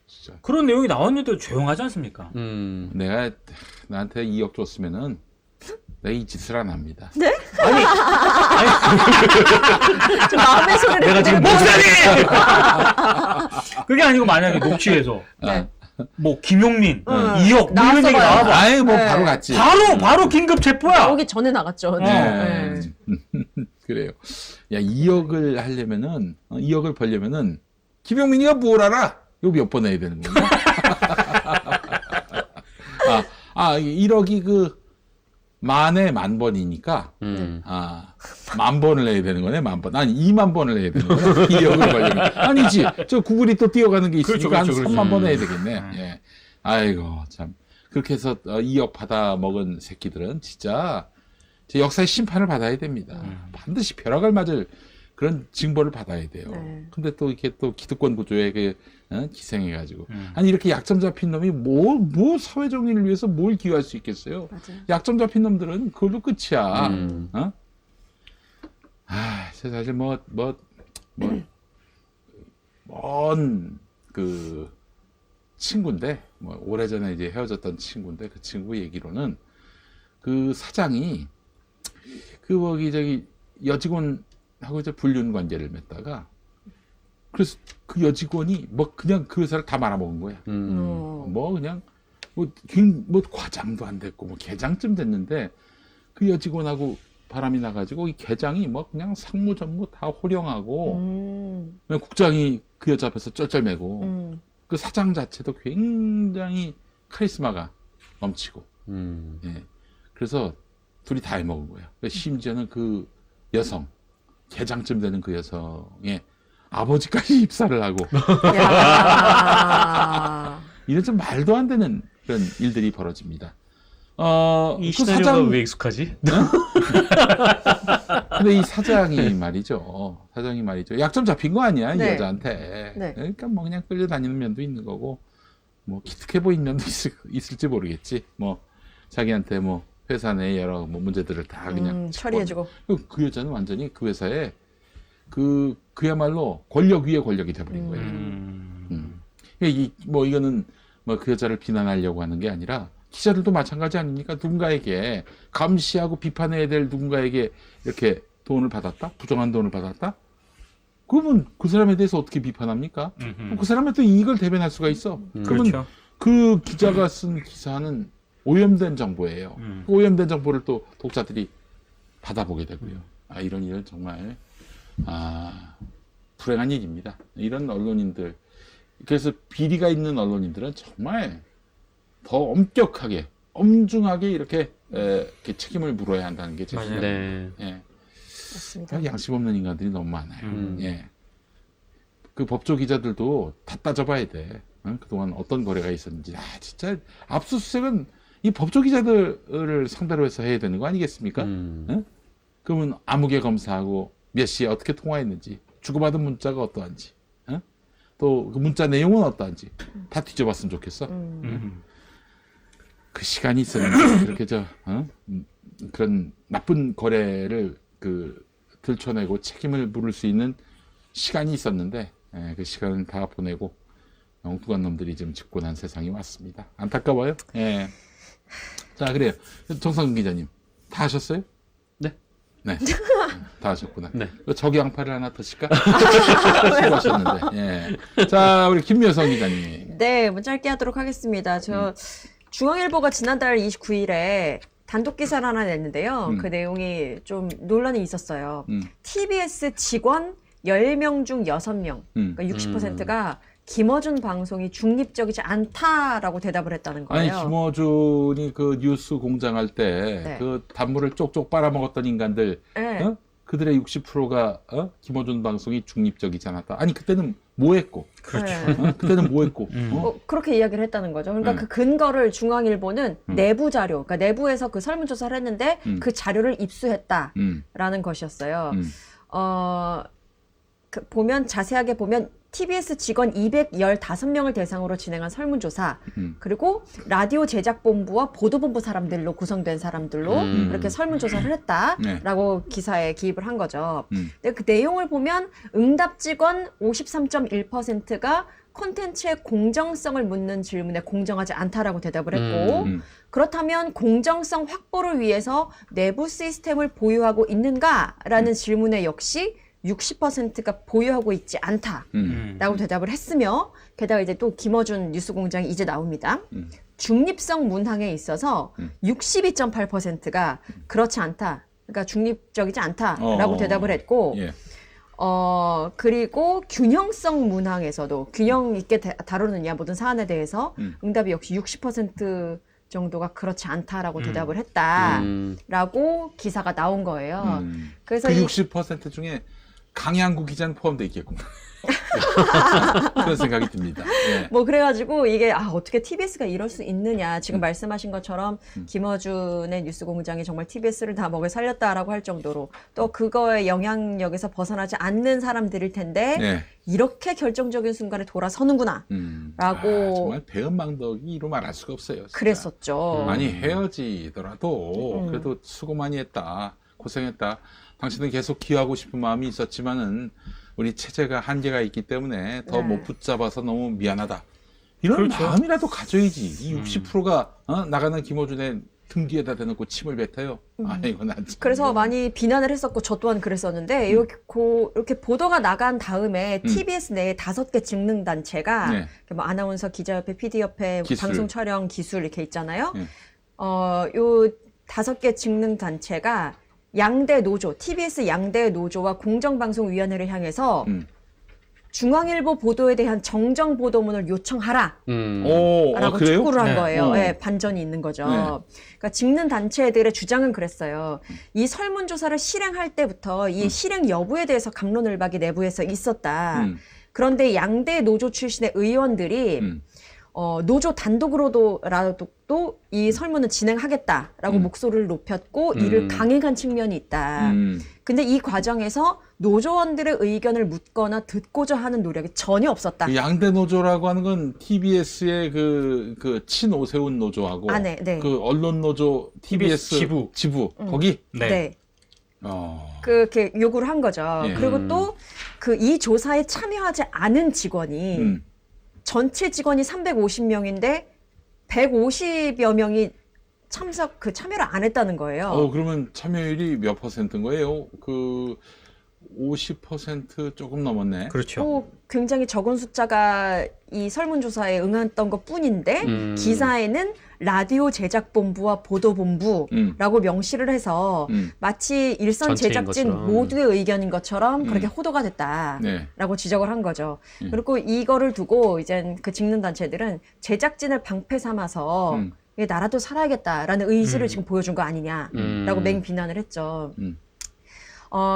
진짜. 그런 내용이 나왔는데도 조용하지 않습니까? 내가 나한테 2억 줬으면은 내가 이 짓을 안 합니다. 좀 마음의 소리를 내가 지금 그대로 목사님! 그게 아니고 만약에 녹취에서 네. 뭐 김용민 응. 2억 뭐 이런 얘기 나왔어봐요. 나와봐. 아이, 뭐, 네. 바로 갔지. 바로 긴급 체포야. 나오기 전에 나갔죠. 네. 그래요. 야, 2억을 하려면은, 2억을 벌려면은, 김용민이가 뭘 알아? 이거 몇 번 해야 되는 거야? 1억이 그, 만에 10,000번이니까, 만 번을 해야 되는 거네, 10,000번. 아니, 2만 번을 해야 되는 거네, 2억을 벌려면. 아니지. 저 구글이 또 뛰어가는 게 있으니까 그렇죠, 한 그렇죠. 3만 번 해야 되겠네. 예. 아이고, 참. 그렇게 해서 2억 받아 먹은 새끼들은 진짜 제 역사의 심판을 받아야 됩니다. 반드시 벼락을 맞을 그런 징벌을 받아야 돼요. 네. 근데 또 이렇게 또 기득권 구조에 기생해가지고. 아니, 이렇게 약점 잡힌 놈이 뭐 사회 정의를 위해서 뭘 기여할 수 있겠어요? 맞아요. 약점 잡힌 놈들은 그걸로 끝이야. 어? 사실 먼 그 친구인데, 뭐 오래전에 이제 헤어졌던 친구인데, 그 친구 얘기로는 그 사장이 그 저기 여직원하고 이제 불륜 관계를 맺다가 그래서 그 여직원이 뭐 그냥 그 회사를 다 말아먹은 거야. 뭐 그냥 뭐 과장도 안 됐고 뭐 계장쯤 됐는데 그 여직원하고 바람이 나가지고 이 계장이 뭐 그냥 상무 전무 다 호령하고 그냥 국장이 그 여자 앞에서 쩔쩔매고 그 사장 자체도 굉장히 카리스마가 넘치고 예. 그래서 둘이 다 해먹은 거야. 심지어는 그 여성 계장쯤 되는 그 여성의 아버지까지 입사를 하고 이런 좀 말도 안 되는 그런 일들이 벌어집니다. 이 그 시나리오가 왜 익숙하지? 근데 이 사장이 말이죠. 약점 잡힌 거 아니야, 이 네. 여자한테. 네. 그러니까 뭐 그냥 끌려다니는 면도 있는 거고, 뭐 기특해 보이는 면도 있을지 모르겠지. 뭐 자기한테 뭐 회사 내 여러 뭐 문제들을 다 그냥 처리해주고. 그 여자는 완전히 그 회사에 그야말로 권력 위에 권력이 돼버린 거예요. 뭐 이거는 뭐 그 여자를 비난하려고 하는 게 아니라 기자들도 마찬가지 아닙니까? 누군가에게 감시하고 비판해야 될 누군가에게 이렇게 돈을 받았다? 부정한 돈을 받았다? 그러면 그 사람에 대해서 어떻게 비판합니까? 그 사람의 또 이익을 대변할 수가 있어. 그러면 그렇죠. 그 기자가 쓴 기사는 오염된 정보예요. 그 오염된 정보를 또 독자들이 받아보게 되고요. 이런 일은 정말 불행한 일입니다. 이런 언론인들, 그래서 비리가 있는 언론인들은 정말 더 엄격하게, 엄중하게 이렇게 책임을 물어야 한다는 게 제 맞아요. 생각입니다. 네. 예. 맞습니다. 양심 없는 인간들이 너무 많아요. 예. 그 법조 기자들도 다 따져봐야 돼. 그동안 어떤 거래가 있었는지. 진짜 압수수색은 이 법조 기자들을 상대로 해서 해야 되는 거 아니겠습니까? 그러면 아무개 검사하고 몇 시에 어떻게 통화했는지, 주고받은 문자가 어떠한지, 또 그 문자 내용은 어떠한지 다 뒤져봤으면 좋겠어. 그 시간이 있었는데 그렇게 그런 나쁜 거래를 들춰내고 책임을 물을 수 있는 시간이 있었는데 그 시간을 다 보내고 엉뚱한 놈들이 지금 집권한 세상이 왔습니다. 안타까워요. 예. 자, 그래요. 정상근 기자님 다 하셨어요? 네. 다 하셨구나. 네. 저기 양파를 하나 더 칠까? 수고하셨는데. 예. 자, 우리 김여성 기자님. 네, 뭐 짧게 하도록 하겠습니다. 중앙일보가 지난달 29일에 단독 기사를 하나 냈는데요. 그 내용이 좀 논란이 있었어요. TBS 직원 10명 중 6명, 그러니까 60%가 김어준 방송이 중립적이지 않다라고 대답을 했다는 거예요. 아니 김어준이 그 뉴스 공장할 때 네. 그 단물을 쪽쪽 빨아먹었던 인간들 네. 어? 그들의 60%가 김어준 방송이 중립적이지 않았다. 아니 그때는 뭐했고? 그렇죠. 네. 그때는 뭐했고? 그렇게 이야기를 했다는 거죠. 그러니까 네. 그 근거를 중앙일보는 내부 자료, 그러니까 내부에서 그 설문조사를 했는데 그 자료를 입수했다라는 것이었어요. 보면 자세하게 보면 TBS 직원 215명을 대상으로 진행한 설문조사, 그리고 라디오 제작본부와 보도본부 사람들로 구성된 사람들로 이렇게 설문조사를 했다라고 기사에 기입을 한 거죠. 근데 그 내용을 보면 응답 직원 53.1%가 콘텐츠의 공정성을 묻는 질문에 공정하지 않다라고 대답을 했고, 그렇다면 공정성 확보를 위해서 내부 시스템을 보유하고 있는가라는 질문에 역시 60%가 보유하고 있지 않다라고 대답을 했으며, 게다가 이제 또 김어준 뉴스공장이 이제 나옵니다. 중립성 문항에 있어서 62.8%가 그렇지 않다, 그러니까 중립적이지 않다라고 대답을 했고, 예. 그리고 균형성 문항에서도 균형 있게 다루느냐 모든 사안에 대해서 응답이 역시 60% 정도가 그렇지 않다라고 대답을 했다라고 기사가 나온 거예요. 그래서 그 60% 중에 강양구 기자는 포함되어 있겠구나. 그런 생각이 듭니다. 예. 뭐 그래가지고 이게 어떻게 TBS가 이럴 수 있느냐, 지금 말씀하신 것처럼 김어준의 뉴스공장이 정말 TBS를 다 먹여 살렸다라고 할 정도로 또 그거의 영향력에서 벗어나지 않는 사람들일 텐데 네. 이렇게 결정적인 순간에 돌아서는구나 라고 정말 배은망덕이로 말할 수가 없어요. 진짜. 그랬었죠. 아니 헤어지더라도 그래도 수고 많이 했다, 고생했다. 당신은 계속 기여하고 싶은 마음이 있었지만은 우리 체제가 한계가 있기 때문에 더 못 붙잡아서 너무 미안하다. 이런 그렇죠. 마음이라도 가져야지. 이 60%가 나가는 김어준의 등 뒤에다 대놓고 침을 뱉어요. 이건 안 그래서 많이 비난을 했었고 저 또한 그랬었는데 이렇게 보도가 나간 다음에 TBS 내에 5개 직능단체가 네. 뭐 아나운서, 기자협회, PD협회, 기술. 방송 촬영 기술 이렇게 있잖아요. 네. 요 5개 직능단체가 양대 노조, TBS 양대 노조와 공정방송위원회를 향해서 중앙일보 보도에 대한 정정 보도문을 요청하라. 라고 그래요? 촉구를 한 네. 거예요. 네, 반전이 있는 거죠. 네. 그러니까 직능 단체들의 주장은 그랬어요. 이 설문조사를 실행할 때부터 이 실행 여부에 대해서 갑론을박이 내부에서 있었다. 그런데 양대 노조 출신의 의원들이 노조 단독으로도 이 설문을 진행하겠다라고 목소리를 높였고 이를 강행한 측면이 있다. 근데 이 과정에서 노조원들의 의견을 묻거나 듣고자 하는 노력이 전혀 없었다. 그 양대 노조라고 하는 건 TBS의 그 친오세훈 노조하고 네. 그 언론 노조 TBS 지부 거기. 네. 그렇게 요구를 한 거죠. 예. 그리고 또 이 조사에 참여하지 않은 직원이 전체 직원이 350명인데 150여 명이 참여를 안 했다는 거예요. 그러면 참여율이 몇 %인 거예요? 50% 조금 넘었네. 그렇죠. 굉장히 적은 숫자가 이 설문조사에 응했던 것 뿐인데 기사에는 라디오 제작본부와 보도본부라고 명시를 해서 마치 일선 전체인 제작진 것처럼. 모두의 의견인 것처럼 그렇게 호도가 됐다라고 지적을 한 거죠. 그리고 이거를 두고 이제 그 직능단체들은 제작진을 방패 삼아서 이게 나라도 살아야겠다라는 의지를 지금 보여준 거 아니냐라고 맹비난을 했죠.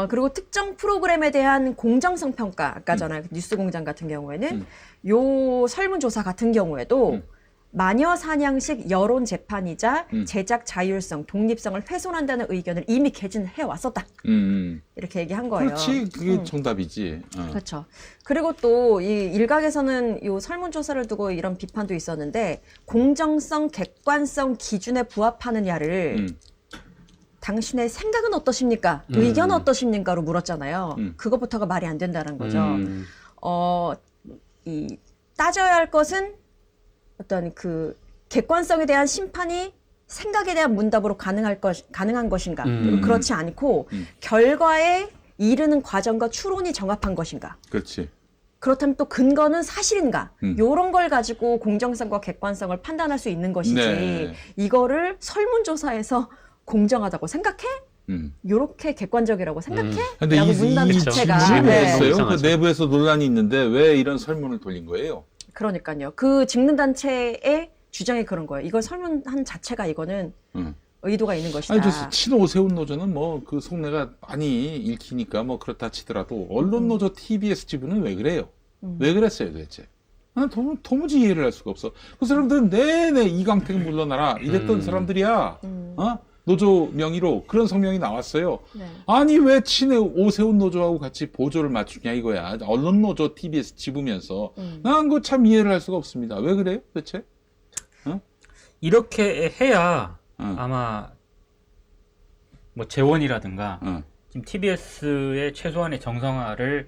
그리고 특정 프로그램에 대한 공정성 평가, 아까 전에 뉴스공장 같은 경우에는 요 설문조사 같은 경우에도 마녀 사냥식 여론 재판이자 제작 자율성, 독립성을 훼손한다는 의견을 이미 개진해 왔었다. 이렇게 얘기한 거예요. 그렇지, 그게 정답이지. 그렇죠. 그리고 또 이 일각에서는 이 설문조사를 두고 이런 비판도 있었는데 공정성, 객관성 기준에 부합하느냐를 당신의 생각은 어떠십니까? 의견은 어떠십니까?로 물었잖아요. 그것부터가 말이 안 된다는 거죠. 따져야 할 것은 어떤 그 객관성에 대한 심판이 생각에 대한 문답으로 가능한 것인가? 그리고 그렇지 않고 결과에 이르는 과정과 추론이 정합한 것인가? 그렇지. 그렇다면 또 근거는 사실인가? 요런 걸 가지고 공정성과 객관성을 판단할 수 있는 것이지 네. 이거를 설문조사에서 공정하다고 생각해? 요렇게 객관적이라고 생각해? 근데 라고 이 묻는다는 그쵸. 자체가 질문이 네. 했어요. 이상하죠. 그 내부에서 논란이 있는데 왜 이런 설문을 돌린 거예요? 그러니까요. 그 직능 단체의 주장이 그런 거예요. 이걸 설문한 자체가 이거는 의도가 있는 것이다. 아니, 저 친오세훈 노조는 뭐 그 속내가 많이 읽히니까 뭐 그렇다 치더라도 언론 노조 TBS 지부는 왜 그래요? 왜 그랬어요 도대체? 나는 도무지 이해를 할 수가 없어. 그 사람들은 내내 이강택 물러나라 이랬던 사람들이야. 노조 명의로 그런 성명이 나왔어요. 네. 아니 왜 친해 오세훈 노조하고 같이 보조를 맞추냐 이거야. 언론 노조 TBS 지부면서 난 그거 참 이해를 할 수가 없습니다. 왜 그래요 도대체? 이렇게 해야 아마 뭐 재원이라든가 지금 TBS의 최소한의 정상화를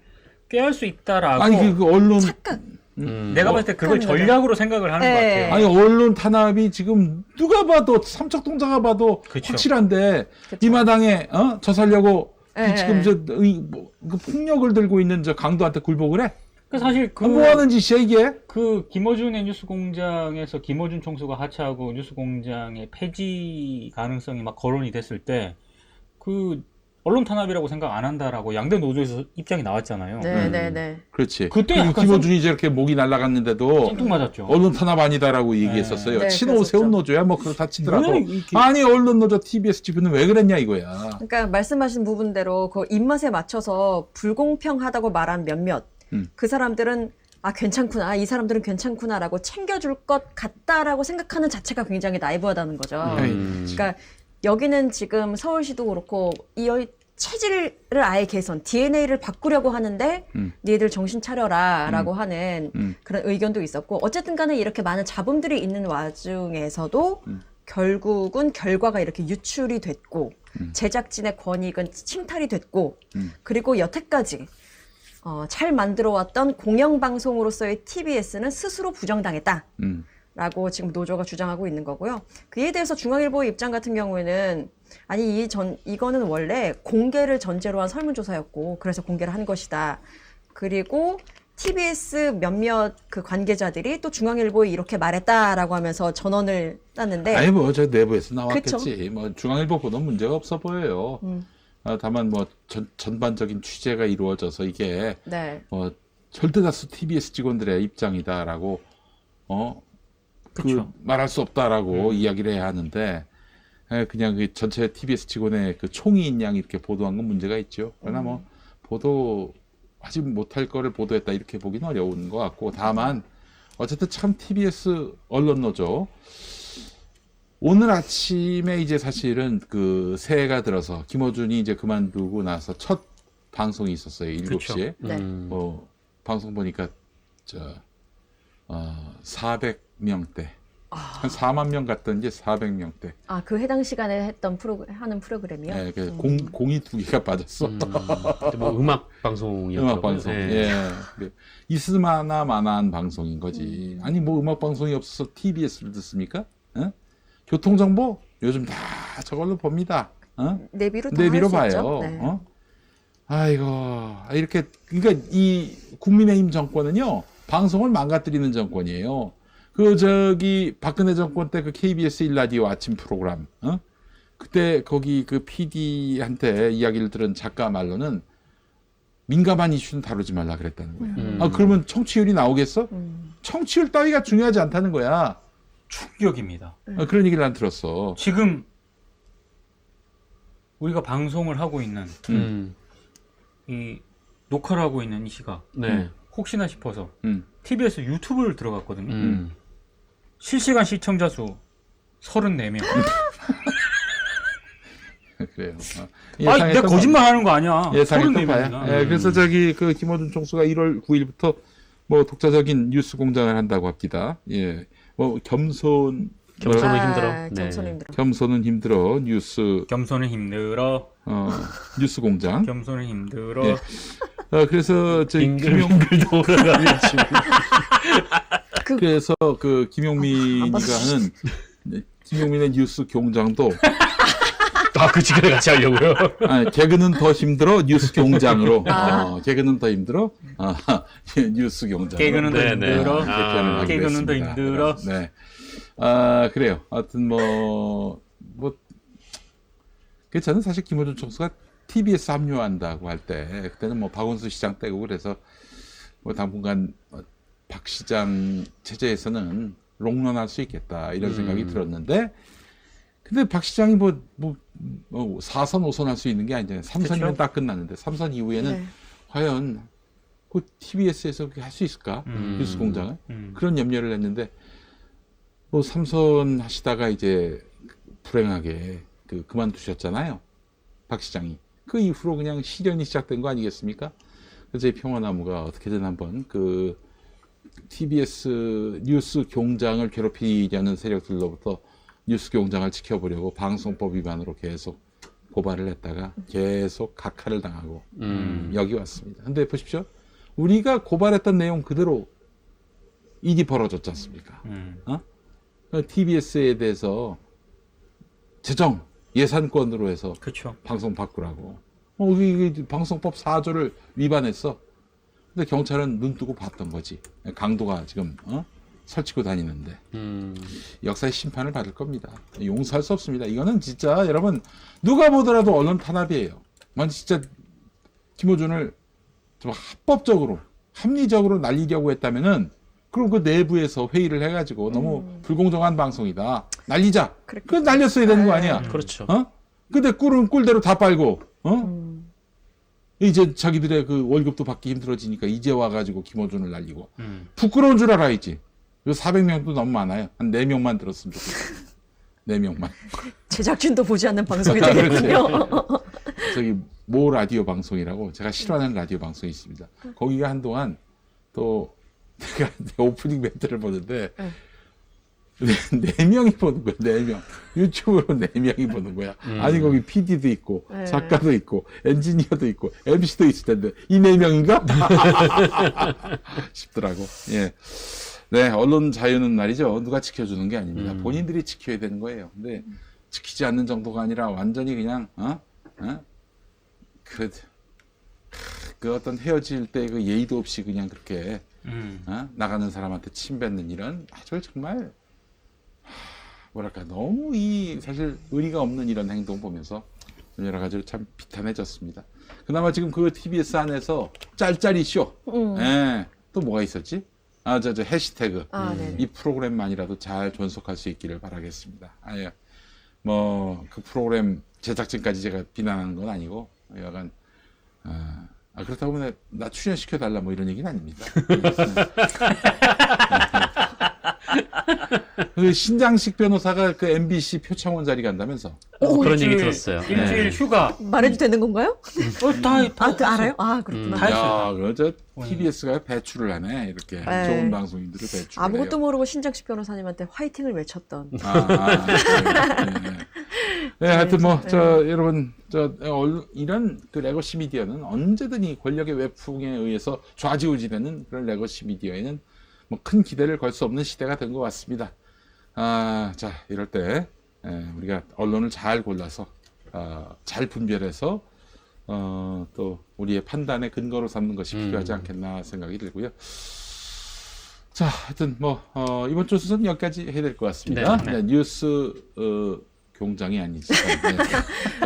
꾀할 수 있다라고 아니 그 언론 착각. 내가 봤을 때 그걸 전략으로 생각을 하는 것 네. 같아요. 아니 언론 탄압이 지금 누가 봐도 삼척동자가 봐도 그쵸. 확실한데 그쵸. 이 마당에 저 살려고 네. 지금 그 폭력을 들고 있는 저 강도한테 굴복을 해? 그러니까 사실 뭐 하는 짓이야 이게? 그 김어준의 뉴스공장에서 김어준 총수가 하차하고 뉴스공장의 폐지 가능성이 막 거론이 됐을 때 그 언론 탄압이라고 생각 안 한다라고 양대 노조에서 입장이 나왔잖아요. 네. 그렇지. 그때 그리고 약간 김어준이 저렇게 목이 날아갔는데도 찡뚱 맞았죠. 언론 탄압 아니다라고 얘기했었어요. 네, 친오세훈 그랬었죠. 노조야 뭐 그렇다 치더라도 왜 이렇게- 아니 언론 노조 TBS 지부는 왜 그랬냐 이거야. 그러니까 말씀하신 부분대로 그 입맛에 맞춰서 불공평하다고 말한 몇몇 그 사람들은 아 괜찮구나 이 사람들은 괜찮구나라고 챙겨줄 것 같다라고 생각하는 자체가 굉장히 나이브하다는 거죠. 그러니까 여기는 지금 서울시도 그렇고 이 체질을 아예 개선, DNA를 바꾸려고 하는데 니들 정신 차려라라고 하는 그런 의견도 있었고 어쨌든 간에 이렇게 많은 잡음들이 있는 와중에서도 결국은 결과가 이렇게 유출이 됐고 제작진의 권익은 침탈이 됐고 그리고 여태까지 잘 만들어왔던 공영방송으로서의 TBS는 스스로 부정당했다. 라고 지금 노조가 주장하고 있는 거고요. 그에 대해서 중앙일보의 입장 같은 경우에는 아니 이거는 원래 공개를 전제로 한 설문조사였고 그래서 공개를 한 것이다. 그리고 TBS 몇몇 그 관계자들이 또 중앙일보에 이렇게 말했다라고 하면서 전언을 땄는데 아니 뭐 저 내부에서 나왔겠지. 뭐 중앙일보 보는 문제가 없어 보여요. 다만 뭐 전반적인 취재가 이루어져서 이게 네. 절대 다수 TBS 직원들의 입장이다라고 그쵸. 말할 수 없다라고 이야기를 해야 하는데 그냥 그 전체 TBS 직원의 그 총이인 양 이렇게 보도한 건 문제가 있죠. 그러나 뭐 보도하지 못할 거를 보도했다 이렇게 보기는 어려운 것 같고 다만 어쨌든 참 TBS 언론 노조 오늘 아침에 이제 사실은 그 새해가 들어서 김어준이 이제 그만두고 나서 첫 방송이 있었어요. 7시에. 네. 방송 보니까 400명대. 한 4만 명 갔던지 400명대. 아, 그 해당 시간에 했던 하는 프로그램이요? 네, 공이 두 개가 빠졌어. 뭐 음악 방송이었죠. 음악 방송. 예. 있으마나마나한 방송인 거지. 아니 뭐 음악 방송이 없어서 TBS를 듣습니까? 교통정보 요즘 다 저걸로 봅니다. 내비로 내비로 다 할 수 봐요. 있죠. 네. 아이고 이렇게 그러니까 이 국민의힘 정권은요 방송을 망가뜨리는 정권이에요. 박근혜 정권 때 그 KBS 1라디오 아침 프로그램 그때 거기 그 PD한테 이야기를 들은 작가 말로는 민감한 이슈는 다루지 말라 그랬다는 거야. 그러면 청취율이 나오겠어? 청취율 따위가 중요하지 않다는 거야. 충격입니다. 그런 얘기를 난 들었어. 지금 우리가 방송을 하고 있는 이 녹화를 하고 있는 이 시각 네. 혹시나 싶어서 TBS 유튜브를 들어갔거든요. 실시간 시청자 수 34명. 그래요. 아니, 내가 거짓말 하는 거 아니야. 예상했던 34명이나. 바야. 그래서 그 김어준 총수가 1월 9일부터 뭐 독자적인 뉴스 공장을 한다고 합니다. 예. 뭐 겸손은 힘들어. 겸손은 네. 힘들어. 겸손은 힘들어. 뉴스 겸손은 힘들어. 뉴스 공장. 겸손은 힘들어. 예. 그래서 빙글빙글도 올라가는 지금. 그래서 그 김용민이가 하는 김용민의 뉴스 공장도 그 시간에 같이 하려고요. 개그는 더 힘들어 뉴스 공장으로. 개그는 더 힘들어 뉴스 공장. 개그는 더 네, 힘들어. 개편을 하기로 개그는 더 했습니다. 힘들어. 네. 그래요. 하여튼 그래서 저는 사실 김어준 총수가 TBS 합류한다고 할 때 그때는 뭐 박원순 시장 때고 그래서 뭐 당분간 박 시장 체제에서는 롱런할 수 있겠다 이런 생각이 들었는데 근데 박 시장이 뭐 4선 5선 할 수 있는 게 아니잖아요. 3선이면 그렇죠. 딱 끝났는데 3선 이후에는 네. 과연 그 TBS에서 그렇게 할 수 있을까? 뉴스 공장을 그런 염려를 했는데 뭐 3선 하시다가 이제 불행하게 그만두셨잖아요. 박 시장이. 그 이후로 그냥 시련이 시작된 거 아니겠습니까? 그래서 이 평화나무가 어떻게든 한번 그 TBS 뉴스 공장을 괴롭히려는 세력들로부터 뉴스 공장을 지켜보려고 방송법 위반으로 계속 고발을 했다가 계속 각하를 당하고 여기 왔습니다. 근데 보십시오. 우리가 고발했던 내용 그대로 일이 벌어졌지 않습니까? TBS에 대해서 재정 예산권으로 해서 그렇죠. 방송 바꾸라고. 이게 방송법 4조를 위반했어. 근데 경찰은 눈 뜨고 봤던 거지. 강도가 지금 설치고 다니는데 역사의 심판을 받을 겁니다. 용서할 수 없습니다. 이거는 진짜 여러분 누가 보더라도 언론 탄압이에요. 만약 진짜 김어준을 좀 합법적으로 합리적으로 날리려고 했다면은 그럼 그 내부에서 회의를 해가지고 너무 불공정한 방송이다. 날리자. 그 날렸어야 되는 거 아니야. 그렇죠. 근데 꿀은 꿀대로 다 빨고, 이제 자기들의 그 월급도 받기 힘들어지니까 이제 와가지고 김어준을 날리고. 부끄러운 줄 알아야지. 요 400명도 너무 많아요. 한 4명만 들었으면 좋겠어요. 4명만. 제작진도 보지 않는 방송이 되겠군요. 저기 모 라디오 방송이라고 제가 싫어하는 라디오 방송이 있습니다. 거기가 한동안 또 내가 오프닝 멘트를 보는데 4명이 보는 거야. 4명. 유튜브로 4명이 보는 거야. 아니 거기 PD도 있고 네. 작가도 있고 엔지니어도 있고 MC도 있을 텐데 이 4명인가? 싶더라고. 예. 네, 언론 자유는 말이죠. 누가 지켜주는 게 아닙니다. 본인들이 지켜야 되는 거예요. 근데 지키지 않는 정도가 아니라 완전히 그냥 그 어떤 헤어질 때 그 예의도 없이 그냥 그렇게 나가는 사람한테 침 뱉는 이런 아주 정말 뭐랄까 너무 사실 의리가 없는 이런 행동 보면서 여러 가지로 참 비탄해졌습니다. 그나마 지금 그 TBS 안에서 짤짤이 쇼, 예, 또 뭐가 있었지? 저 해시태그 이 프로그램만이라도 잘 존속할 수 있기를 바라겠습니다. 아예 뭐 그 프로그램 제작진까지 제가 비난하는 건 아니고 약간 그렇다고 하면 나 출연시켜달라 뭐 이런 얘기는 아닙니다. 그 신장식 변호사가 그 MBC 표창원 자리 간다면서. 그런 얘기 들었어요. 일주일 휴가. 말해도 되는 건가요? 다 알아요? 그렇구나. 다 야, 저 TBS가 배출을 하네. 이렇게 네. 좋은 방송인들을 배출을 아무것도 해요. 모르고 신장식 변호사님한테 화이팅을 외쳤던. 네, 하여튼 여러분 이런 그 레거시 미디어는 언제든지 권력의 외풍에 의해서 좌지우지되는 그런 레거시 미디어에는 뭐 큰 기대를 걸 수 없는 시대가 된 것 같습니다. 자, 이럴 때 우리가 언론을 잘 골라서 잘 분별해서 또 우리의 판단의 근거로 삼는 것이 필요하지 않겠나 생각이 들고요. 자, 하여튼 이번 주 순서는 여기까지 해야 될 것 같습니다. 네. 뉴스 공장이 아니지.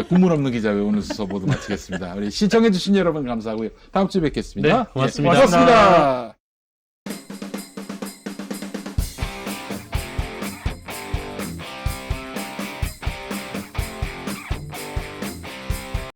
국물 없는 기자 외우는 수서 모두 마치겠습니다. 우리 시청해주신 여러분 감사하고요. 다음 주에 뵙겠습니다. 네, 고맙습니다. 고맙습니다.